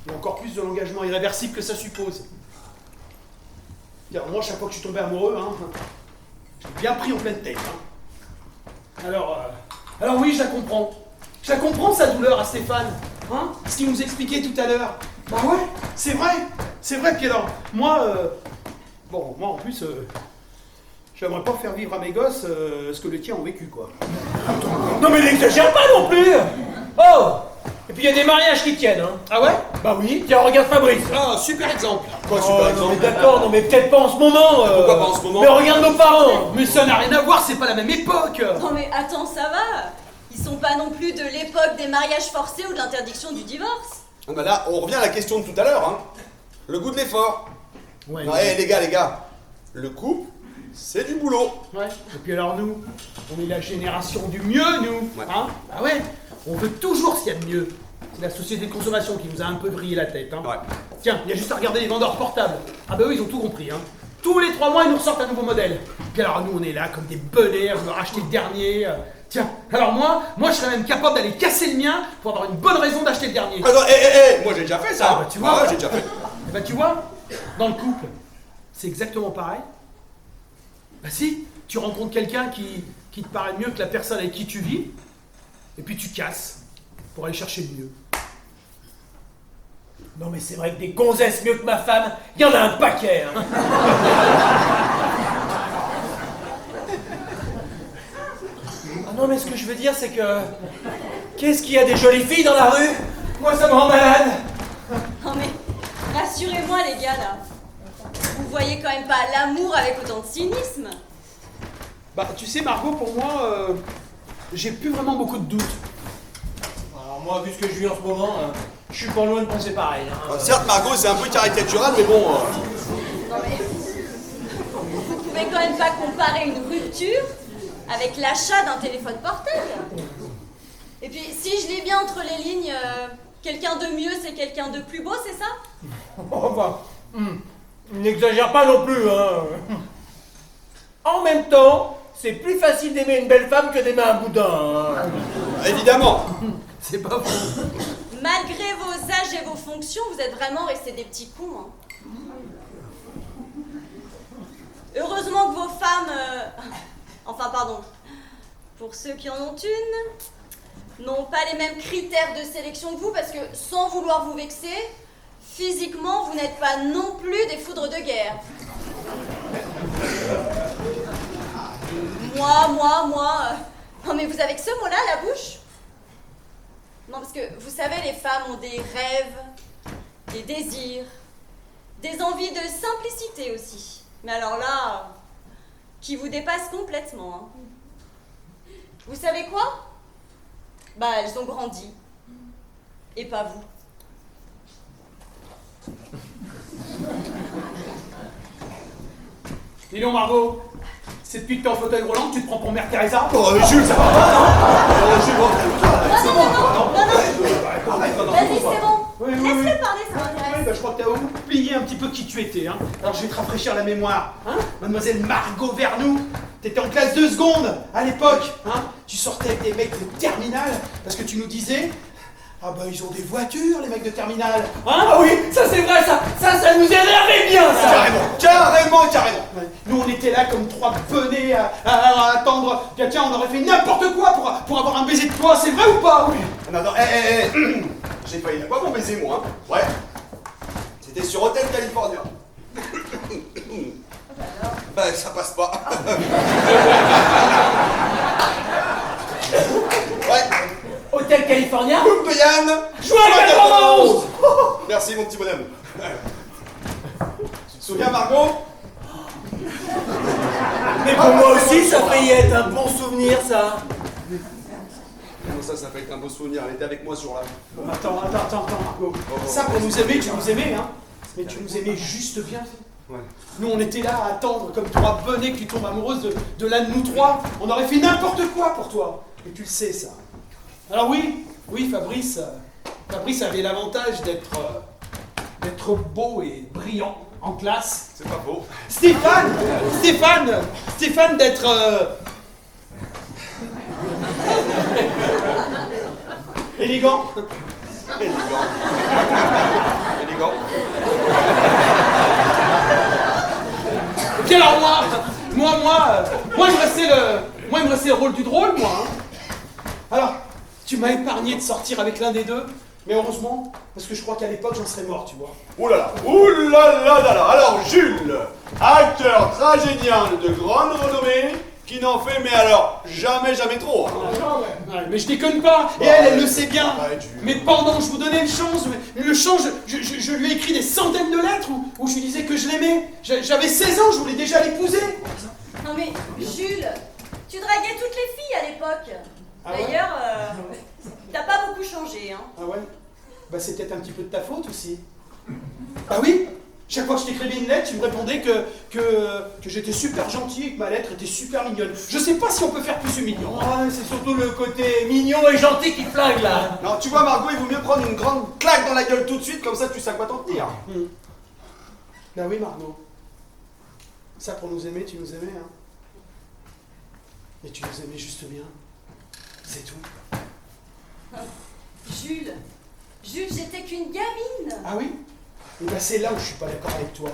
Et encore plus de l'engagement irréversible que ça suppose. Moi, chaque fois que je suis tombé amoureux, hein, j'ai bien pris en pleine tête. Hein. Alors oui, je la comprends. Je la comprends, sa douleur à Stéphane. Hein, ce qu'il nous expliquait tout à l'heure. Bah ouais, c'est vrai. C'est vrai. Puis alors, moi en plus, j'aimerais pas faire vivre à mes gosses ce que les tiens ont vécu, quoi. Non, mais n'exagère pas non plus. Oh. Et puis il y a des mariages qui tiennent, hein. Ah ouais? Bah oui, tiens, regarde Fabrice. Ah, super exemple. Quoi, Oh, super non, exemple? mais d'accord, non mais peut-être pas en ce moment. Pourquoi pas en ce moment? Mais regarde nos parents. Mais ça n'a rien à voir, c'est pas la même époque. Non mais attends, ça va. Ils sont pas non plus de l'époque des mariages forcés ou de l'interdiction du divorce. Ah bah là, on revient à la question de tout à l'heure, hein. Le goût de l'effort. Ouais. Non, les gars, le couple, c'est du boulot. Ouais. Et puis alors nous, on est la génération du mieux, nous. Ouais. Hein? Ah ouais. On veut toujours ce qu'il y a de mieux. C'est la société de consommation qui nous a un peu vrillé la tête. Hein. Ouais. Tiens, il y a juste à regarder les vendeurs portables. Ah bah eux, ils ont tout compris. Hein. Tous les 3 mois, ils nous ressortent un nouveau modèle. Puis alors nous, on est là comme des belets, on veut racheter le dernier. Tiens, alors moi, je serais même capable d'aller casser le mien pour avoir une bonne raison d'acheter le dernier. Attends, moi j'ai déjà fait ça. Ah, bah, tu vois. Ah ouais, j'ai déjà fait. Et bah tu vois, dans le couple, c'est exactement pareil. Bah si, tu rencontres quelqu'un qui te paraît mieux que la personne avec qui tu vis, et puis tu casses pour aller chercher le mieux. Non mais c'est vrai que des gonzesses mieux que ma femme, il y en a un paquet. Hein. Ah non mais ce que je veux dire c'est que... Qu'est-ce qu'il y a des jolies filles dans la rue? Moi ça me rend malade. Non mais rassurez-moi les gars là. Vous voyez quand même pas l'amour avec autant de cynisme. Bah tu sais Margot, pour moi, j'ai plus vraiment beaucoup de doutes. Alors moi vu ce que je vis en ce moment, je suis pas loin de penser pareil. Hein. Certes, Margot, c'est un peu caricatural, mais bon. Non mais vous pouvez quand même pas comparer une rupture avec l'achat d'un téléphone portable. Et puis si je lis bien entre les lignes, quelqu'un de mieux c'est quelqu'un de plus beau, c'est ça? Oh bah, n'exagère pas non plus. Hein. En même temps, c'est plus facile d'aimer une belle femme que d'aimer un boudin. Hein. Évidemment. C'est pas faux. Malgré vos âges et vos fonctions, vous êtes vraiment restés des petits cons. Hein. Heureusement que vos femmes... Enfin, pardon. Pour ceux qui en ont une, n'ont pas les mêmes critères de sélection que vous, parce que, sans vouloir vous vexer, physiquement, vous n'êtes pas non plus des foudres de guerre. Moi... Non mais vous avez que ce mot-là à la bouche? Non, parce que, vous savez, les femmes ont des rêves, des désirs, des envies de simplicité aussi. Mais alors là, qui vous dépassent complètement. Hein. Vous savez quoi? Bah, elles ont grandi. Et pas vous. Dis donc, Margot, c'est depuis que t'es en fauteuil roulant que tu te prends pour Mère Teresa? Oh, Jules, ça va pas. Jules, Non, vas-y, c'est bon. Oui. Laisse-le parler, ça Oui, m'intéresse. bah, je crois que t'as oublié un petit peu qui tu étais. Hein. Alors je vais te rafraîchir la mémoire. Hein, Mademoiselle Margot Vernou, t'étais en classe de seconde à l'époque. Hein. Tu sortais avec des mecs de terminale parce que tu nous disais... Ah bah ils ont des voitures les mecs de terminale. Hein? Ah oui, ça c'est vrai, ça nous énervait bien, ça. Carrément. Ouais. Nous on était là comme trois benets à attendre. Tiens, on aurait fait n'importe quoi pour avoir un baiser de toi, c'est vrai ou pas? Oui. Non, j'ai failli n'avoir mon baiser, moi. Hein. Ouais. C'était sur Hôtel California. Ben, ça passe pas. Ouais. Hôtel California. Coupe de Yann. Joue à 91. Merci, mon petit bonhomme. Tu te souviens, Margot? Mais pour moi aussi, ça faillit être un bon souvenir, ça. Comment ça fait un beau souvenir? Elle était avec moi sur la... Attends, Margot. Ça pour nous aimer, tu nous aimais, hein. Mais tu nous aimais juste bien. Ouais. Nous on était là à attendre comme trois benets que tu tombes amoureuse de l'un de nous trois. On aurait fait n'importe quoi pour toi. Et tu le sais ça. Alors oui, Fabrice avait l'avantage d'être beau et brillant en classe. C'est pas faux. Stéphane d'être... élégant. Élégant. Et puis alors moi il me restait le rôle du drôle, moi. Hein. Alors, tu m'as épargné de sortir avec l'un des deux, mais heureusement, parce que je crois qu'à l'époque j'en serais mort, tu vois. Ouh là là. Alors, Jules, acteur tragédien de grande renommée, qui n'en fait, mais alors, jamais trop. Hein. Ouais, mais je déconne pas, et elle le sait bien. Arrête, Jules. Mais pendant que je vous donnais le chant, je lui ai écrit des centaines de lettres où je lui disais que je l'aimais. J'avais 16 ans, je voulais déjà l'épouser. Non mais, Jules, tu draguais toutes les filles à l'époque. Ah ouais? D'ailleurs, t'as pas beaucoup changé, hein. Ah ouais? Bah c'est peut-être un petit peu de ta faute aussi. Ah oui? Chaque fois que je t'écrivais une lettre, tu me répondais que j'étais super gentil et que ma lettre était super mignonne. Je sais pas si on peut faire plus humiliant. Ouais, c'est surtout le côté mignon et gentil qui flingue, là. Non, tu vois, Margot, il vaut mieux prendre une grande claque dans la gueule tout de suite, comme ça tu sais à quoi t'en tenir. Bah oui, Margot. Ça, pour nous aimer, tu nous aimais, hein. Mais tu nous aimais juste bien. C'est tout. Jules, j'étais qu'une gamine. Ah oui? Et bah c'est là où je suis pas d'accord avec toi.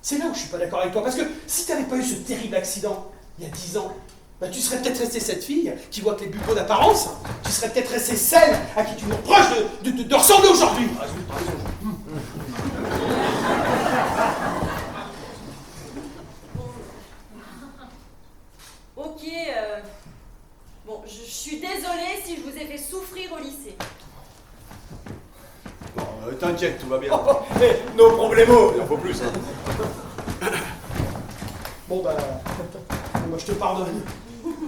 C'est là où je suis pas d'accord avec toi. Parce que si t'avais pas eu ce terrible accident, il y a 10 ans, bah tu serais peut-être restée cette fille qui voit que les bulots d'apparence. Tu serais peut-être restée celle à qui tu nous reproches de ressembler aujourd'hui. Ok, bon, je suis désolée si je vous ai fait souffrir au lycée. Bon, t'inquiète, tout va bien. Nos problemos. Il en faut plus, hein. Bon bah, moi je te pardonne.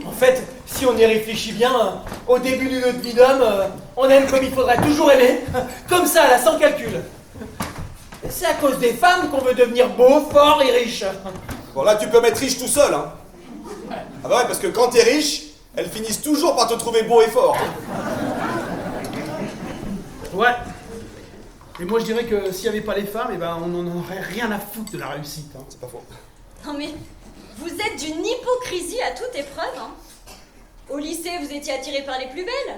En fait, si on y réfléchit bien, au début de notre vie d'homme, on aime comme il faudrait toujours aimer, comme ça, là, sans calcul. C'est à cause des femmes qu'on veut devenir beau, fort et riche. Bon, là, tu peux mettre riche tout seul, hein. Ah bah ouais, parce que quand t'es riche, elles finissent toujours par te trouver beau et fort. Ouais. Et moi je dirais que s'il n'y avait pas les femmes, eh ben on n'en aurait rien à foutre de la réussite. Hein. C'est pas faux. Non mais, Vous êtes d'une hypocrisie à toute épreuve, hein. Au lycée, vous étiez attirés par les plus belles.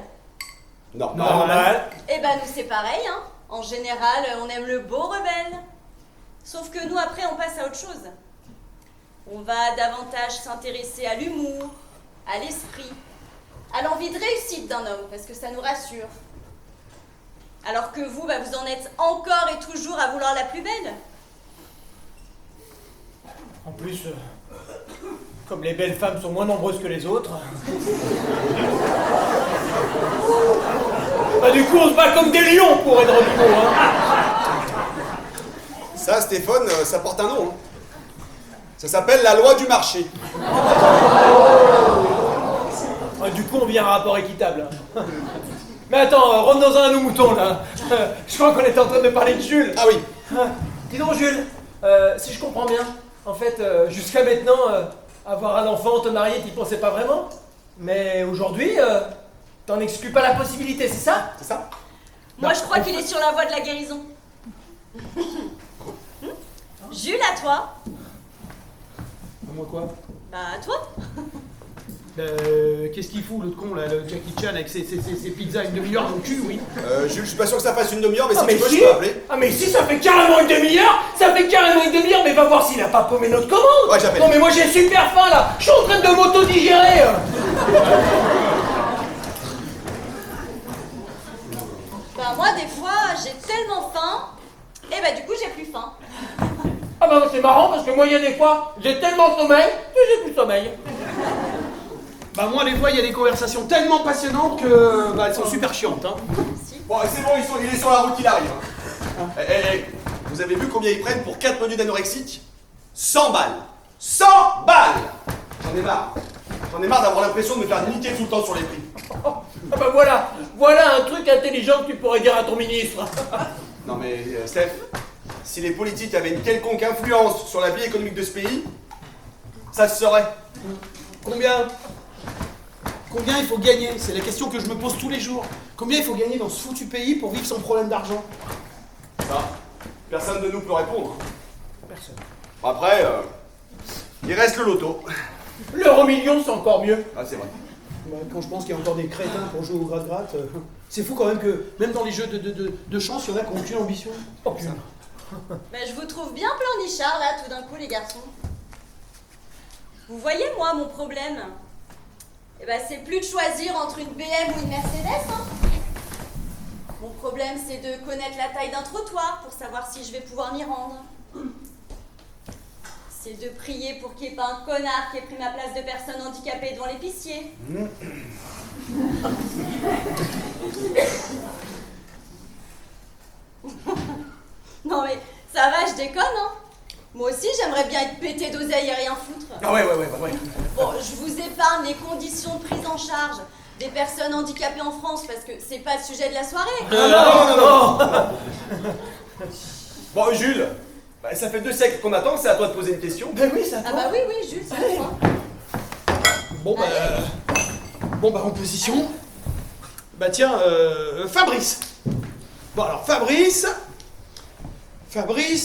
Normal. Eh ben nous c'est pareil, hein. En général, on aime le beau rebelle. Sauf que nous après on passe à autre chose. On va davantage s'intéresser à l'humour, à l'esprit, à l'envie de réussite d'un homme, parce que ça nous rassure. Alors que vous, vous en êtes encore et toujours à vouloir la plus belle. En plus, comme les belles femmes sont moins nombreuses que les autres. Du coup, on se bat comme des lions pour être beau, hein. Ça, Stéphane, ça porte un nom. Hein. Ça s'appelle la loi du marché. Du coup, on vient à un rapport équitable. Mais attends, revenons-en à nos moutons, là. Je crois qu'on était en train de parler de Jules. Ah oui. Dis donc, Jules, si je comprends bien, en fait, jusqu'à maintenant, avoir un enfant, te marier, t'y pensais pas vraiment. Mais aujourd'hui, t'en exclus pas la possibilité, c'est ça? C'est ça? Moi je crois qu'il est sur la voie de la guérison. Jules, à toi. Moi quoi? Bah à toi. Qu'est-ce qu'il fout l'autre con là, le Jackie Chan avec ses pizzas une demi-heure dans le cul, oui? Jules, je suis pas sûr que ça fasse une demi-heure, mais Ah, si mais tu veux, si. je peux appeler. Ah mais si, ça fait carrément une demi-heure. Ça fait carrément une demi-heure, mais va voir s'il a pas paumé notre commande. Ouais, j'appelle. Non mais moi j'ai super faim là. Je suis en train de m'auto-digérer. Bah moi des fois j'ai tellement faim, et bah du coup j'ai plus faim. Ah bah c'est marrant parce que moi il y a des fois, j'ai tellement sommeil que j'ai plus sommeil. Bah moi des fois il y a des conversations tellement passionnantes que elles sont super chiantes, hein. Bon, c'est bon, il est sur la route, il arrive. Vous avez vu combien ils prennent pour 4 menus d'anorexique? 100 balles. 100 balles. J'en ai marre. J'en ai marre d'avoir l'impression de me faire niquer tout le temps sur les prix. Ah bah voilà un truc intelligent que tu pourrais dire à ton ministre. Non mais, Steph, si les politiques avaient une quelconque influence sur la vie économique de ce pays, ça se saurait. Combien il faut gagner? C'est la question que je me pose tous les jours. Combien il faut gagner dans ce foutu pays pour vivre sans problème d'argent? Ça, personne de nous peut répondre. Personne. Après, il reste le loto. L'euro million c'est encore mieux. Ah, c'est vrai. Bah, quand je pense qu'il y a encore des crétins pour jouer au gratte-gratte, c'est fou quand même que même dans les jeux de chance, il y en a qui ont aucune ambition. Aucune. Bah je vous trouve bien pleurnichard là tout d'un coup les garçons. Vous voyez moi mon problème? Eh bah c'est plus de choisir entre une BM ou une Mercedes, hein. Mon problème c'est de connaître la taille d'un trottoir pour savoir si je vais pouvoir m'y rendre. C'est de prier pour qu'il n'y ait pas un connard qui ait pris ma place de personne handicapée devant l'épicier. Non mais ça va, je déconne, hein. Moi aussi j'aimerais bien être pété d'oseille et rien foutre. Ah ouais. Bon, je vous épargne les conditions de prise en charge des personnes handicapées en France parce que c'est pas le sujet de la soirée. Non. Bon, Jules, ça fait 2 siècles qu'on attend, c'est à toi de poser une question. Ben oui, ça Ah bah oui, Jules, c'est à toi. Bon bah en position. Bah tiens, Fabrice. Bon alors Fabrice,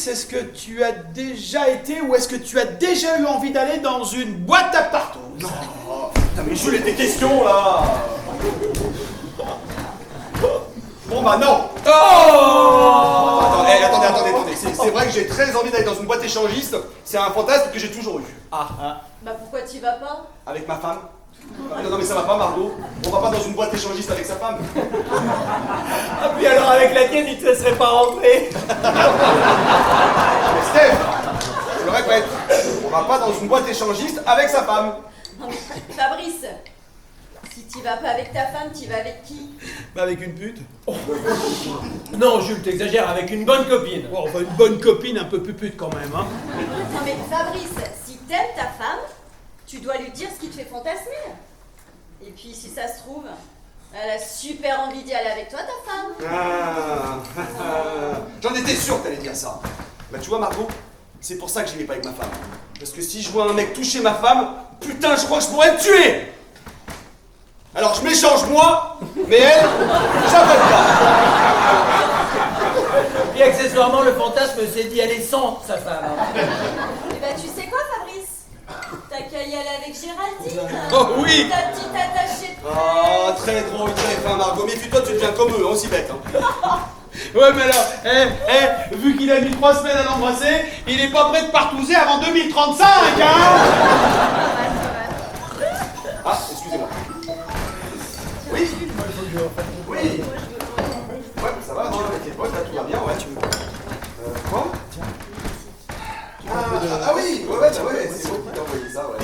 est-ce que tu as déjà été ou est-ce que tu as déjà eu envie d'aller dans une boîte à partous? Non, mais Jules, tes questions là. Bon bah non. Attendez. C'est vrai que j'ai très envie d'aller dans une boîte échangiste. C'est un fantasme que j'ai toujours eu. Bah pourquoi t'y vas pas? Avec ma femme. Non mais ça va pas, Margot. On va pas dans une boîte échangiste avec sa femme. Ah puis alors avec la tienne, il te laisserait pas rentrer. Mais Steph, je le répète, on va pas dans une boîte échangiste avec sa femme. Non, mais Fabrice, si t'y vas pas avec ta femme, t'y vas avec qui? Bah avec une pute. Non, Jules, t'exagères, avec une bonne copine. Bon, enfin une bonne copine un peu pupute quand même, hein. Non mais Fabrice, si t'aimes ta femme, tu dois lui dire ce qui te fait fantasmer. Et puis si ça se trouve, elle a super envie d'y aller avec toi, ta femme. J'en étais sûr que t'allais dire ça. Bah tu vois, Margot, c'est pour ça que j'y vais pas avec ma femme. Parce que si je vois un mec toucher ma femme, putain, je crois que je pourrais me tuer. Alors je m'échange moi, mais elle, j'appelle pas. Et accessoirement, le fantasme, c'est d'y aller sans sa femme. Et bah tu sais quoi, Fabrice? qu'à y aller avec Géraldine. Oh oui. Ta petite attachée de Ah, très drôle, très fin, Margot. Méfie-toi, tu deviens comme eux, aussi bête. Hein. Ouais, mais alors, vu qu'il a mis 3 semaines à l'embrasser, il est pas prêt de partouzer avant 2035, hein. Ah, excusez-moi. Oui. Oui. Ouais, ça va, non, avec tes potes, là, tout va bien, ouais. Quoi ah oui, ouais, c'est bon qui t'a envoyé ça, ouais.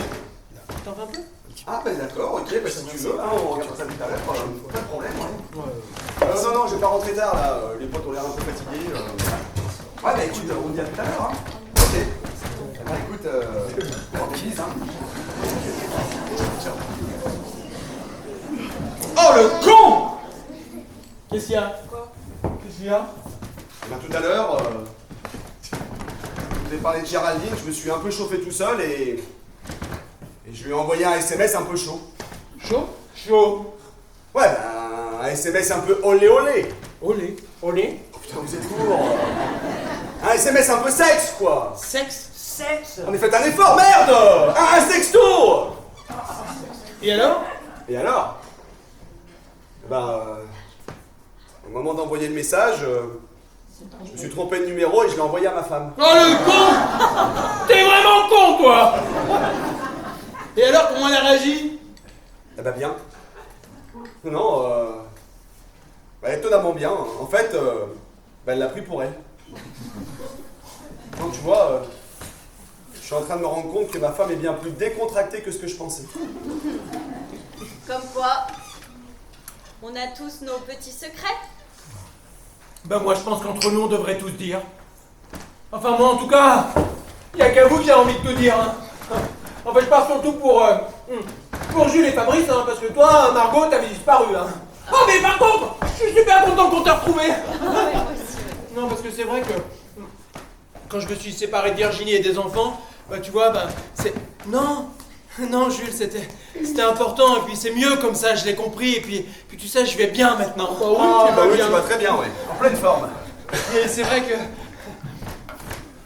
T'en veux un peu? Ah, ben d'accord, ok, bah si tu veux, hein, on regarde ça tout à l'heure, pas de problème, ouais. Non, je vais pas rentrer tard, là, les potes ont l'air un peu fatigués. Ouais, bah écoute, on te dit à tout à l'heure, hein. Ok. Bah écoute, on organise, hein. Oh, le con! Qu'est-ce qu'il y a? Quoi? Qu'est-ce qu'il y a? Ben, tout à l'heure, je vous ai parlé de Géraldine, je me suis un peu chauffé tout seul et je lui ai envoyé un SMS un peu chaud. Chaud? Chaud. Ouais, ben, un SMS un peu olé olé. Olé. Olé. Oh, putain, vous êtes lourd. Un SMS un peu sexe, quoi. Sexe. Sexe. On a fait un effort, merde. Un sexto. Et alors? Et alors? Ben, au moment d'envoyer le message, je me suis trompé de numéro et je l'ai envoyé à ma femme. Oh le con! T'es vraiment con, toi! Et alors, comment elle a réagi? Eh ben bien. Non, bah, étonnamment bien. En fait, bah, elle l'a pris pour elle. Donc tu vois, je suis en train de me rendre compte que ma femme est bien plus décontractée que ce que je pensais. Comme quoi, on a tous nos petits secrets. Ben moi, je pense qu'entre nous, on devrait tous dire. Enfin, moi, en tout cas, il n'y a qu'à vous que j'ai envie de tout dire. Hein. En fait, je parle surtout pour Jules et Fabrice, hein, parce que toi, Margot, t'avais disparu. Hein. Oh, mais par contre, je suis super content qu'on t'ait retrouvé. Non, parce que c'est vrai que quand je me suis séparé de Virginie et des enfants, bah tu vois, bah c'est... Non, Jules, c'était important, et puis c'est mieux comme ça, je l'ai compris, et puis tu sais, je vais bien maintenant. Oh, oui, bah oui, tu vas très bien, ouais. En pleine forme. Et c'est vrai que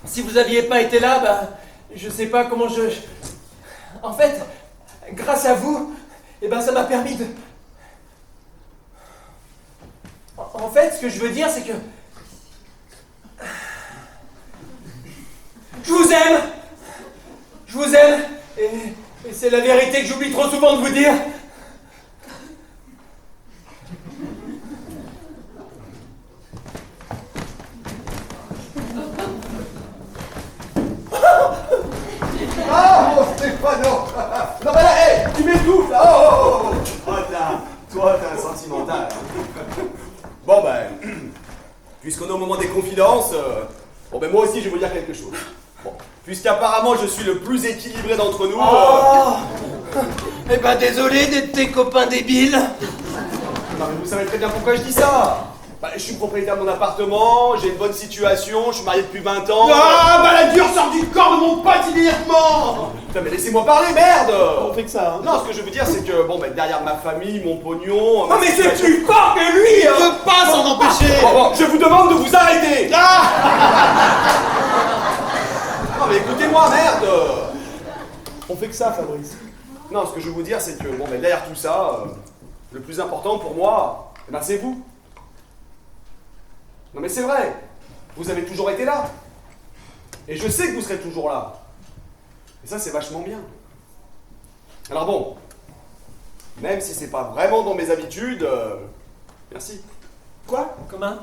si vous aviez pas été là, bah je sais pas comment je... En fait, grâce à vous, eh ben ça m'a permis de... En fait, ce que je veux dire, c'est que... Je vous aime. Je vous aime. Et c'est la vérité que j'oublie trop souvent de vous dire. Ah, mon Stéphano. Non, mais là, hé, tu m'étouffes, là. Oh. Toi, t'es un sentimental. Bon, ben, puisqu'on est au moment des confidences, bon, ben, moi aussi, je vais vous dire quelque chose. Bon, puisqu'apparemment, je suis le plus équilibré d'entre nous... Eh ben, désolé d'être tes copains débiles. Non, mais vous savez très bien pourquoi je dis ça. Bah, je suis propriétaire de mon appartement, j'ai une bonne situation, je suis marié depuis 20 ans... Ah, bah la dure sort du corps de mon pote immédiatement. Putain, mais laissez-moi parler, merde. On fait que ça, hein. Non, ce que je veux dire, c'est que, bon, ben, derrière ma famille, mon pognon... Non mais c'est plus fort que lui. Je peux pas s'en empêcher. Bon, je vous demande de vous arrêter. Ah. Non, mais écoutez-moi, merde. On fait que ça, Fabrice. Non, ce que je veux vous dire, c'est que, bon, ben, derrière tout ça, le plus important pour moi, eh ben, c'est vous. Non, mais c'est vrai. Vous avez toujours été là. Et je sais que vous serez toujours là. Et ça, c'est vachement bien. Alors bon, même si c'est pas vraiment dans mes habitudes, merci. Quoi? Comment?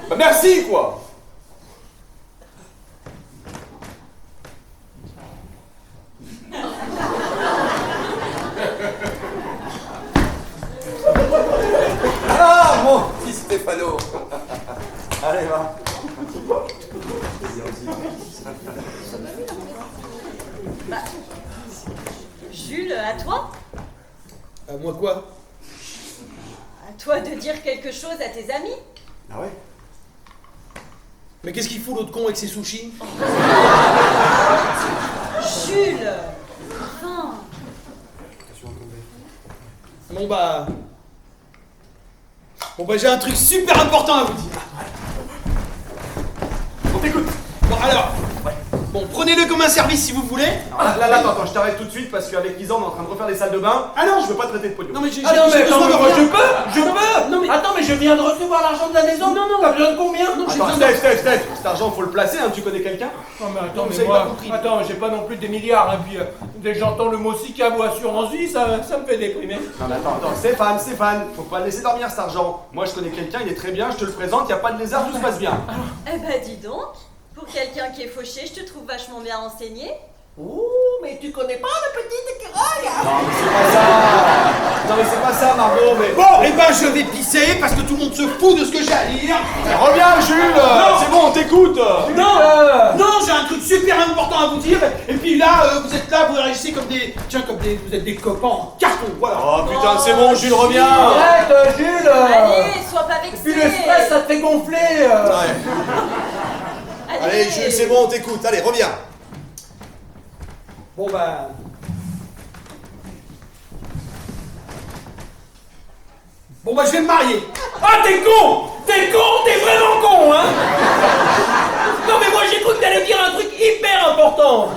Bah merci, quoi. Ah, mon petit Stéphano. Allez, va. Bah, Jules, à toi? Moi quoi? À toi de dire quelque chose à tes amis. Ah ouais? Mais qu'est-ce qu'il fout l'autre con avec ses sushis? Jules! Enfin! Bon bah, j'ai un truc super important à vous dire. On t'écoute. Bon alors, Bon, prenez-le comme un service si vous voulez. Là, attends, je t'arrête tout de suite parce qu'avec Lisan, on est en train de refaire les salles de bain. Ah non, Je veux pas traiter de pognon. Non mais j'ai Ah non, mais attends, besoin mais de moi rien. je peux. Non, mais- Attends, mais je viens de recevoir l'argent de la maison. Non, t'as besoin de combien? Non, j'ai Attends, besoin de... Steph, cet argent, faut le placer, hein, tu connais quelqu'un? Non mais attends, Vous mais avez moi, pas compris. attends, j'ai pas non plus des milliards, et puis dès que j'entends le mot SICAV ou assurance vie, ça me fait déprimer. Non mais attends, Stéphane, faut pas le laisser dormir cet argent. Moi je connais quelqu'un, il est très bien, je te le présente, y a pas de lézard, tout se passe bien. Eh ben dis donc, pour quelqu'un qui est fauché, je te trouve vachement bien renseigné. Oh, mais tu connais pas le petit écureuil? Non mais c'est pas ça. Non mais c'est pas ça, Margot, mais... Bon, et ben je vais pisser parce que tout le monde se fout de ce que j'ai à dire. Reviens, Jules. C'est bon, on t'écoute. Non, j'ai un truc super important à vous dire. Et puis là, vous êtes là, vous réagissez comme des... Tiens, vous êtes des copains en carton, voilà. Oh putain, c'est bon, Jules, reviens. Arrête, Jules. Allez, sois pas vexé. Puis le stress, ça te fait gonfler. Allez, Jules, c'est bon, on t'écoute. Allez, reviens. Bon bah... Bon bah je vais me marier. Ah, t'es con, t'es vraiment con, hein. Non mais moi j'ai cru que t'allais dire un truc hyper important.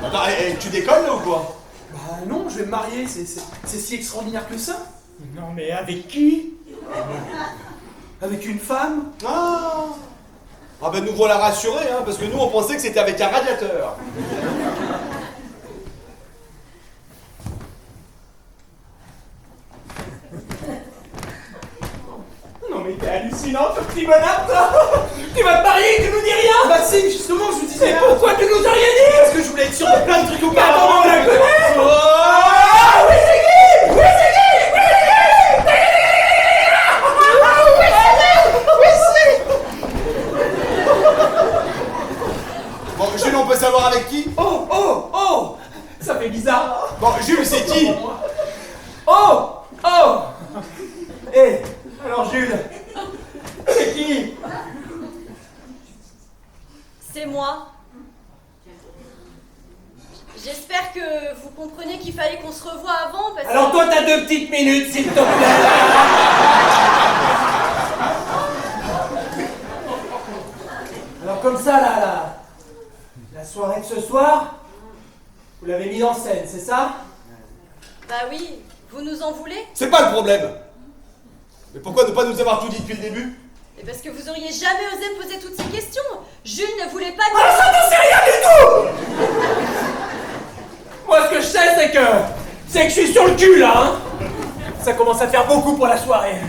Attends, tu déconnes là ou quoi? Bah non, je vais me marier, c'est si extraordinaire que ça. Non mais avec qui? Avec une femme. Ah ben nous voilà rassurés, hein, parce que nous on pensait que c'était avec un radiateur. Non mais t'es hallucinant ce petit bonhomme, toi. Tu vas te marier et tu nous dis rien? Bah si, justement, je vous disais... Mais pourquoi tu nous as rien dit? Parce que je voulais être sûr de plein de trucs Attends, auparavant. on la connaît. Oh Ah oui, c'est qui? Oui, c'est qui? Bon, Jules, on peut savoir avec qui? Oh, ça fait bizarre. Bon, Jules, c'est qui? Oh. Alors Jules, c'est qui? c'est moi. J'espère que vous comprenez qu'il fallait qu'on se revoie avant parce que... Alors toi, t'as 2 petites minutes, s'il te plaît. Alors comme ça, là, la soirée de ce soir, vous l'avez mise en scène, c'est ça? Bah oui, vous nous en voulez? C'est pas le problème. Mais pourquoi ne pas nous avoir tout dit depuis le début? Et parce que vous auriez jamais osé me poser toutes ces questions. Jules ne voulait pas... Ah, ça n'en sait rien du tout. Moi, ce que je sais, c'est que je suis sur le cul, là, hein. Ça commence à faire beaucoup pour la soirée.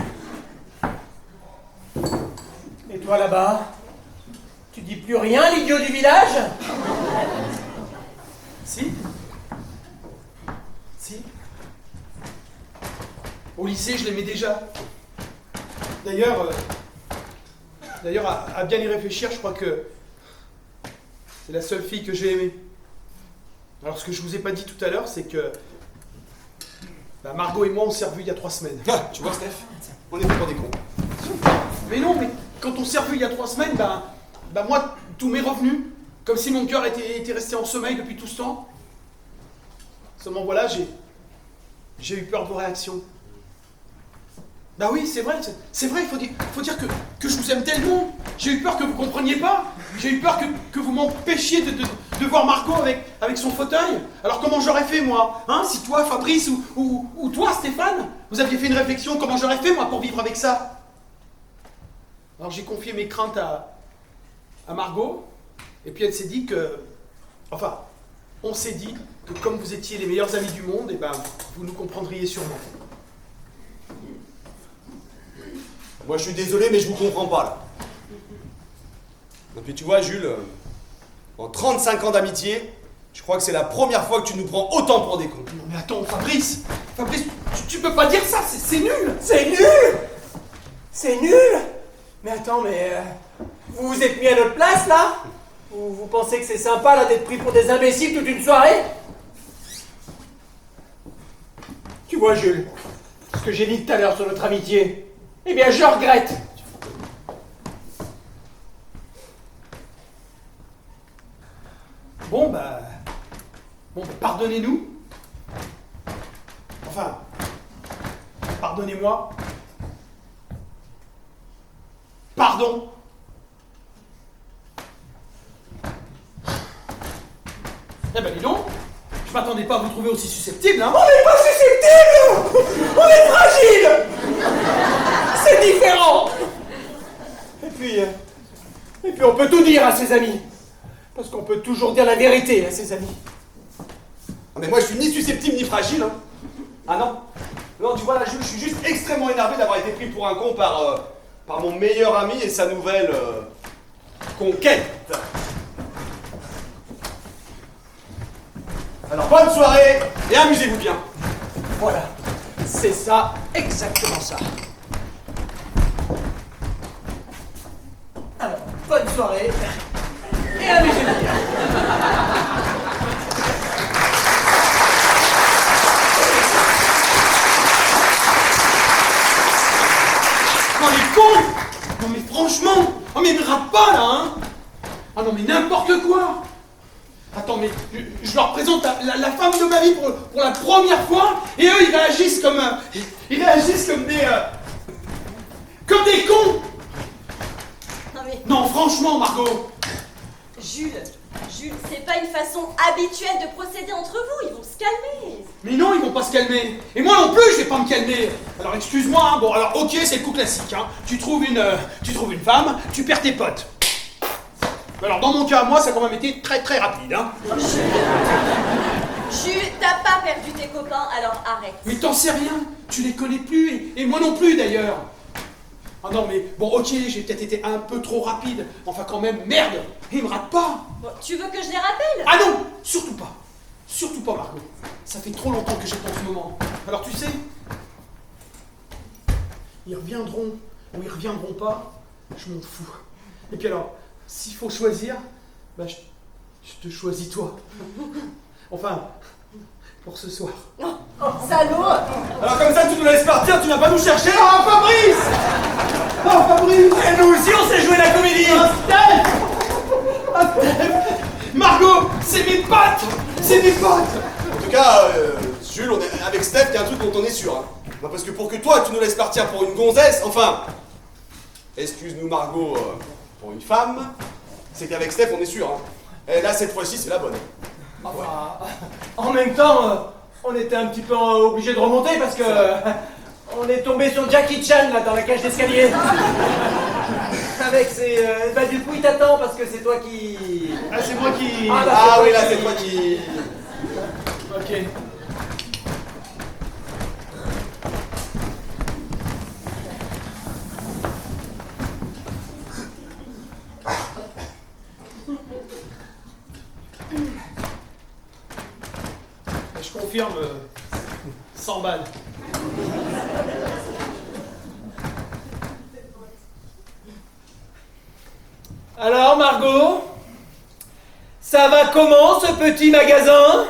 Et toi, là-bas, tu dis plus rien, l'idiot du village? Si. Au lycée, je l'aimais déjà. D'ailleurs, à bien y réfléchir, je crois que c'est la seule fille que j'ai aimée. Alors, ce que je vous ai pas dit tout à l'heure, c'est que Margot et moi, on s'est revus il y a 3 semaines. Ah, tu vois, Steph? On était pas des cons. Mais non, mais quand on s'est revus il y a 3 semaines, moi, tout m'est revenu. Comme si mon cœur était resté en sommeil depuis tout ce temps. Seulement voilà, j'ai eu peur de vos réactions. Bah oui, c'est vrai, il faut dire que je vous aime tellement. J'ai eu peur que vous compreniez pas. J'ai eu peur que vous m'empêchiez de voir Margot avec son fauteuil. Alors comment j'aurais fait moi, hein, si toi, Fabrice, ou toi, Stéphane, vous aviez fait une réflexion, comment j'aurais fait moi pour vivre avec ça? Alors j'ai confié mes craintes à Margot, et puis elle s'est dit que... Enfin, on s'est dit que comme vous étiez les meilleurs amis du monde, et vous nous comprendriez sûrement. Moi, je suis désolé, mais je vous comprends pas, là. Et puis, tu vois, Jules, en 35 ans d'amitié, je crois que c'est la première fois que tu nous prends autant pour des cons. Non mais attends, Fabrice, tu peux pas dire ça, c'est nul. C'est nul. C'est nul. Mais attends, vous vous êtes mis à notre place, là? Ou vous pensez que c'est sympa, là, d'être pris pour des imbéciles toute une soirée? Tu vois, Jules, ce que j'ai dit tout à l'heure sur notre amitié, eh bien, je regrette. Bon, pardonnez-nous. Enfin, pardonnez-moi. Pardon. Eh ben dis donc, je m'attendais pas à vous trouver aussi susceptible, hein. On n'est pas susceptible. On est fragile. C'est différent. Et puis on peut tout dire à ses amis. Parce qu'on peut toujours dire la vérité à ses amis. Ah, mais moi, je suis ni susceptible ni fragile. Hein. Ah non. Non, tu vois, là, je suis juste extrêmement énervé d'avoir été pris pour un con par mon meilleur ami et sa nouvelle conquête. Alors, bonne soirée et amusez-vous bien. Voilà. C'est ça, exactement ça. Alors, bonne soirée. Et amusez-vous bien. Non mais con! Non mais franchement! Oh mais me rate pas là, hein! Ah non mais n'importe quoi! Attends mais je leur présente la femme de ma vie pour la première fois et eux ils réagissent comme des cons! Non mais, Non franchement Margot! Jules, c'est pas une façon habituelle de procéder entre vous, ils vont se calmer. Mais non ils vont pas se calmer! Et moi non plus je vais pas me calmer! Alors excuse-moi, hein. Bon alors ok c'est le coup classique, hein. Tu trouves une femme, tu perds tes potes. Alors dans mon cas, moi ça a quand même été très très rapide, hein. Jules, t'as pas perdu tes copains, alors arrête. Mais t'en sais rien, tu les connais plus, et moi non plus d'ailleurs. Ah non mais, bon ok, j'ai peut-être été un peu trop rapide, enfin quand même, merde, il me rate pas. Bon, tu veux que je les rappelle? Ah non, surtout pas Margot, ça fait trop longtemps que j'attends ce moment. Alors tu sais, ils reviendront ou ils reviendront pas, je m'en fous. Et puis alors, s'il faut choisir, bah je te choisis toi. Enfin, pour ce soir. Oh, salaud! Alors, comme ça, tu nous laisses partir, tu vas pas nous chercher. Ah Fabrice! Ah Fabrice! Et nous aussi on s'est joué la comédie. Margot, c'est mes potes! C'est mes potes! En tout cas, Jules, on est avec Steph, il y a un truc dont on est sûr. Hein. Bah, parce que pour que toi, tu nous laisses partir pour une gonzesse, enfin, excuse-nous Margot, pour une femme, c'est qu'avec Steph, on est sûr. Hein. Et là, cette fois-ci, c'est la bonne. Enfin, en même temps, on était un petit peu obligé de remonter parce que on est tombé sur Jackie Chan là dans la cage d'escalier. Avec ses. Bah du coup il t'attend parce que c'est toi qui. Ah c'est moi qui... Ah oui, là, c'est toi qui... Ok. Je confirme, 100 balles. Alors Margot, ça va comment ce petit magasin?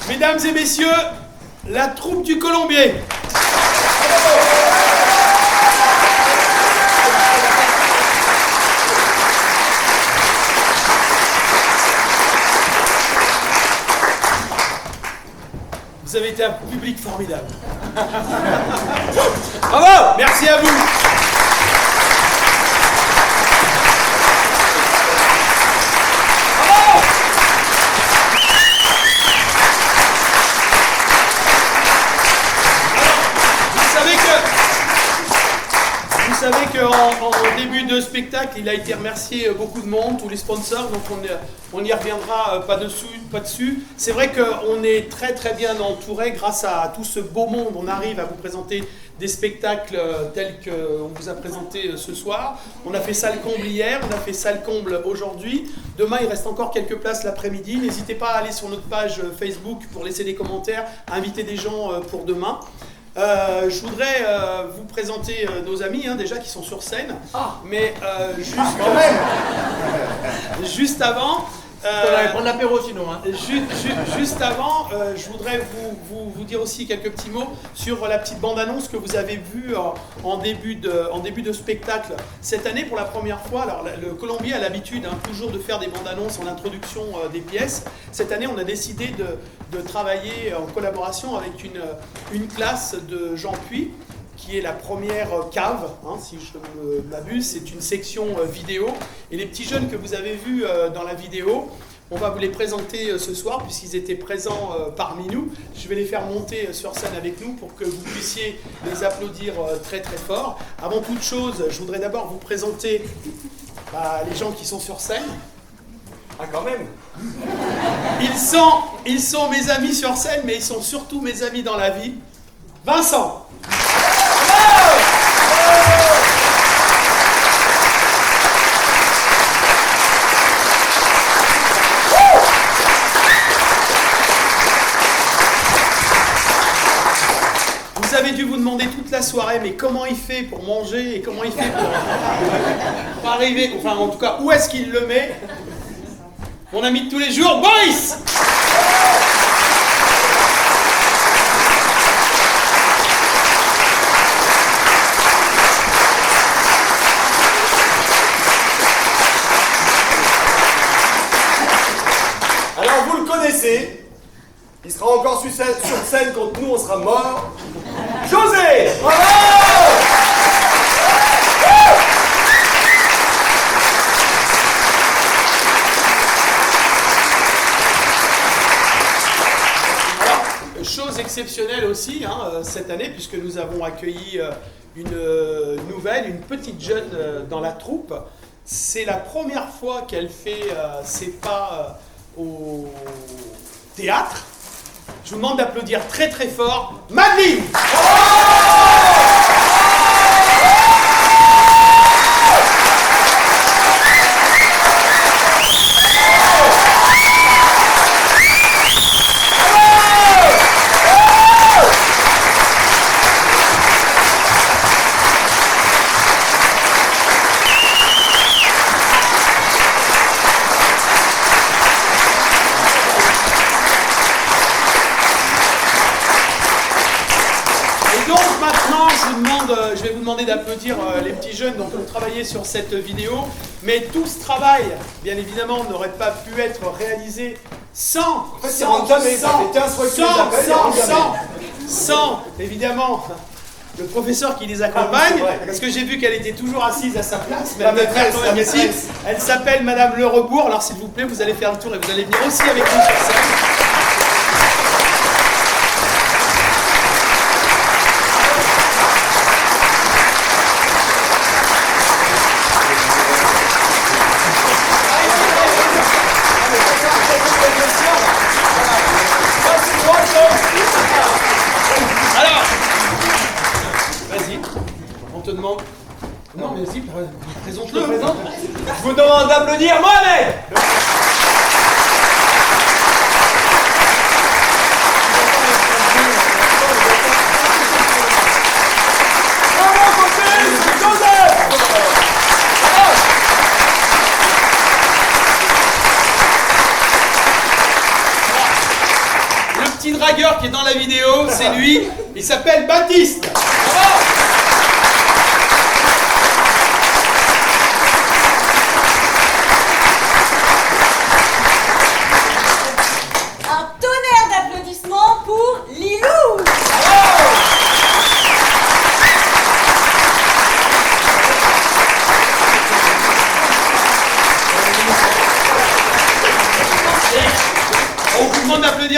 Mesdames et messieurs, la troupe du Colombier. Vous avez été un public formidable. Bravo! Merci à vous. Vous savez qu'en début de spectacle, il a été remercié beaucoup de monde, tous les sponsors, donc on n'y reviendra pas dessus. C'est vrai qu'on est très très bien entouré grâce à tout ce beau monde. On arrive à vous présenter des spectacles tels qu'on vous a présenté ce soir. On a fait salle comble hier, on a fait salle comble aujourd'hui. Demain, il reste encore quelques places l'après-midi. N'hésitez pas à aller sur notre page Facebook pour laisser des commentaires, à inviter des gens pour demain. Je voudrais vous présenter nos amis déjà qui sont sur scène, mais juste avant, On va prendre l'apéro sinon. Hein. juste avant, je voudrais vous dire aussi quelques petits mots sur la petite bande-annonce que vous avez vue en début de spectacle. Cette année, pour la première fois, alors le Colombier a l'habitude toujours de faire des bandes-annonces en introduction des pièces. Cette année, on a décidé de travailler en collaboration avec une classe de Jean Puy, qui est la première cave, si je ne m'abuse, c'est une section vidéo. Et les petits jeunes que vous avez vus dans la vidéo, on va vous les présenter ce soir, puisqu'ils étaient présents parmi nous. Je vais les faire monter sur scène avec nous pour que vous puissiez les applaudir très très fort. Avant toute chose, je voudrais d'abord vous présenter les gens qui sont sur scène. Ah, quand même. Ils sont mes amis sur scène, mais ils sont surtout mes amis dans la vie. Vincent! Vous avez dû vous demander toute la soirée, mais comment il fait pour manger et comment il fait pour arriver, enfin en tout cas, où est-ce qu'il le met? Mon ami de tous les jours, Boris! Alors, vous le connaissez. Il sera encore sur scène quand nous, on sera morts. José! Bravo! Chose exceptionnelle aussi cette année, puisque nous avons accueilli une petite jeune dans la troupe. C'est la première fois qu'elle fait ses pas au théâtre. Je vous demande d'applaudir très très fort Madeleine. Je vais vous demander d'applaudir les petits jeunes donc, qui ont travaillé sur cette vidéo. Mais tout ce travail, bien évidemment, n'aurait pas pu être réalisé sans, évidemment, le professeur qui les accompagne. Parce que j'ai vu qu'elle était toujours assise à sa place. Mais elle s'appelle Madame Le Rebourg. Alors s'il vous plaît, vous allez faire le tour et vous allez venir aussi avec nous sur scène. Alors, vas-y, on te demande. Non, mais vas-y, présente-le. Je vous demande d'applaudir Mohamed. Le petit dragueur qui est dans la vidéo, c'est lui. Il s'appelle Baptiste. Un tonnerre d'applaudissements pour Lilou.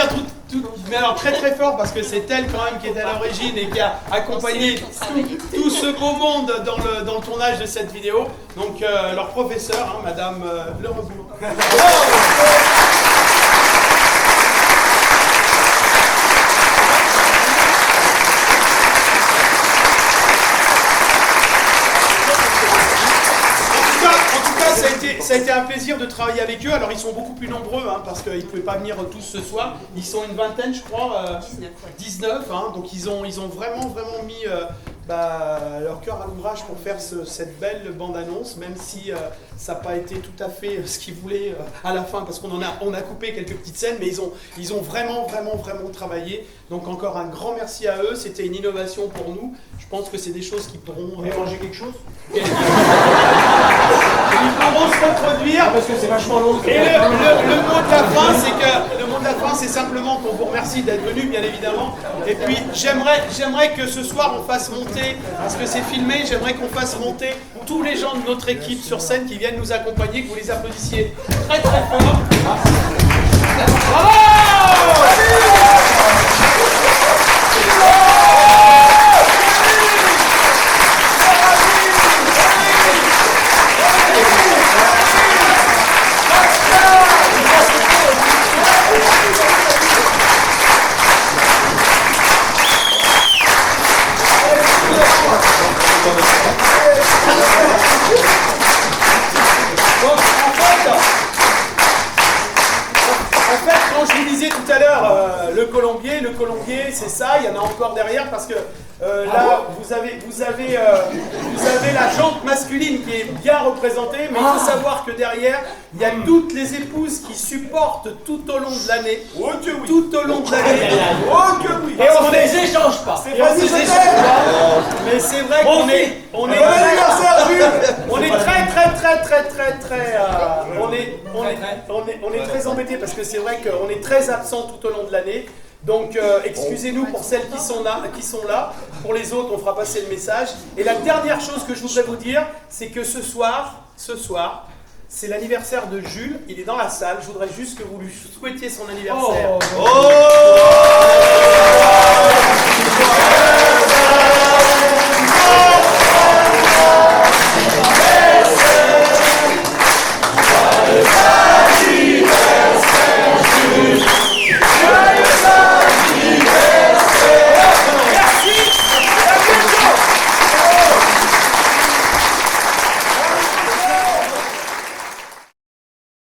applaudir mais alors très très fort parce que c'est elle quand même qui est à l'origine et qui a accompagné tout ce beau monde dans le tournage de cette vidéo. Donc leur professeur, hein, Madame Le Reboul. Ça a été un plaisir de travailler avec eux. Alors ils sont beaucoup plus nombreux hein, parce qu'ils ne pouvaient pas venir tous ce soir. Ils sont une vingtaine, je crois. 19. Hein, donc ils ont vraiment mis leur cœur à l'ouvrage pour faire cette belle bande-annonce, même si ça n'a pas été tout à fait ce qu'ils voulaient à la fin, parce qu'on a coupé quelques petites scènes, mais ils ont vraiment travaillé. Donc encore un grand merci à eux. C'était une innovation pour nous. Je pense que c'est des choses qui pourront... manger quelque chose? Ils pourront se reproduire. Parce que c'est vachement long. Et le mot de la fin, c'est simplement qu'on vous remercie d'être venus, bien évidemment. Et puis j'aimerais que ce soir on fasse monter, parce que c'est filmé, j'aimerais qu'on fasse monter tous les gens de notre équipe sur scène qui viennent nous accompagner, que vous les applaudissiez très très fort. Bravo! Le colombier, c'est ça, il y en a encore derrière parce que là, vous avez la jante masculine qui est bien représentée, mais il faut savoir que derrière, il y a toutes les épouses qui supportent tout au long de l'année. Oh que oui. Tout au long de l'année. Oh que oui. Et on les échange pas. Et on les échange pas. Mais c'est vrai qu'on est très embêtés parce que c'est vrai qu'on est très absent tout au long de l'année. Donc excusez-nous pour celles qui sont là. Pour les autres, on fera passer le message. Et la dernière chose que je voudrais vous dire, c'est que ce soir, c'est l'anniversaire de Jules. Il est dans la salle. Je voudrais juste que vous lui souhaitiez son anniversaire. Oh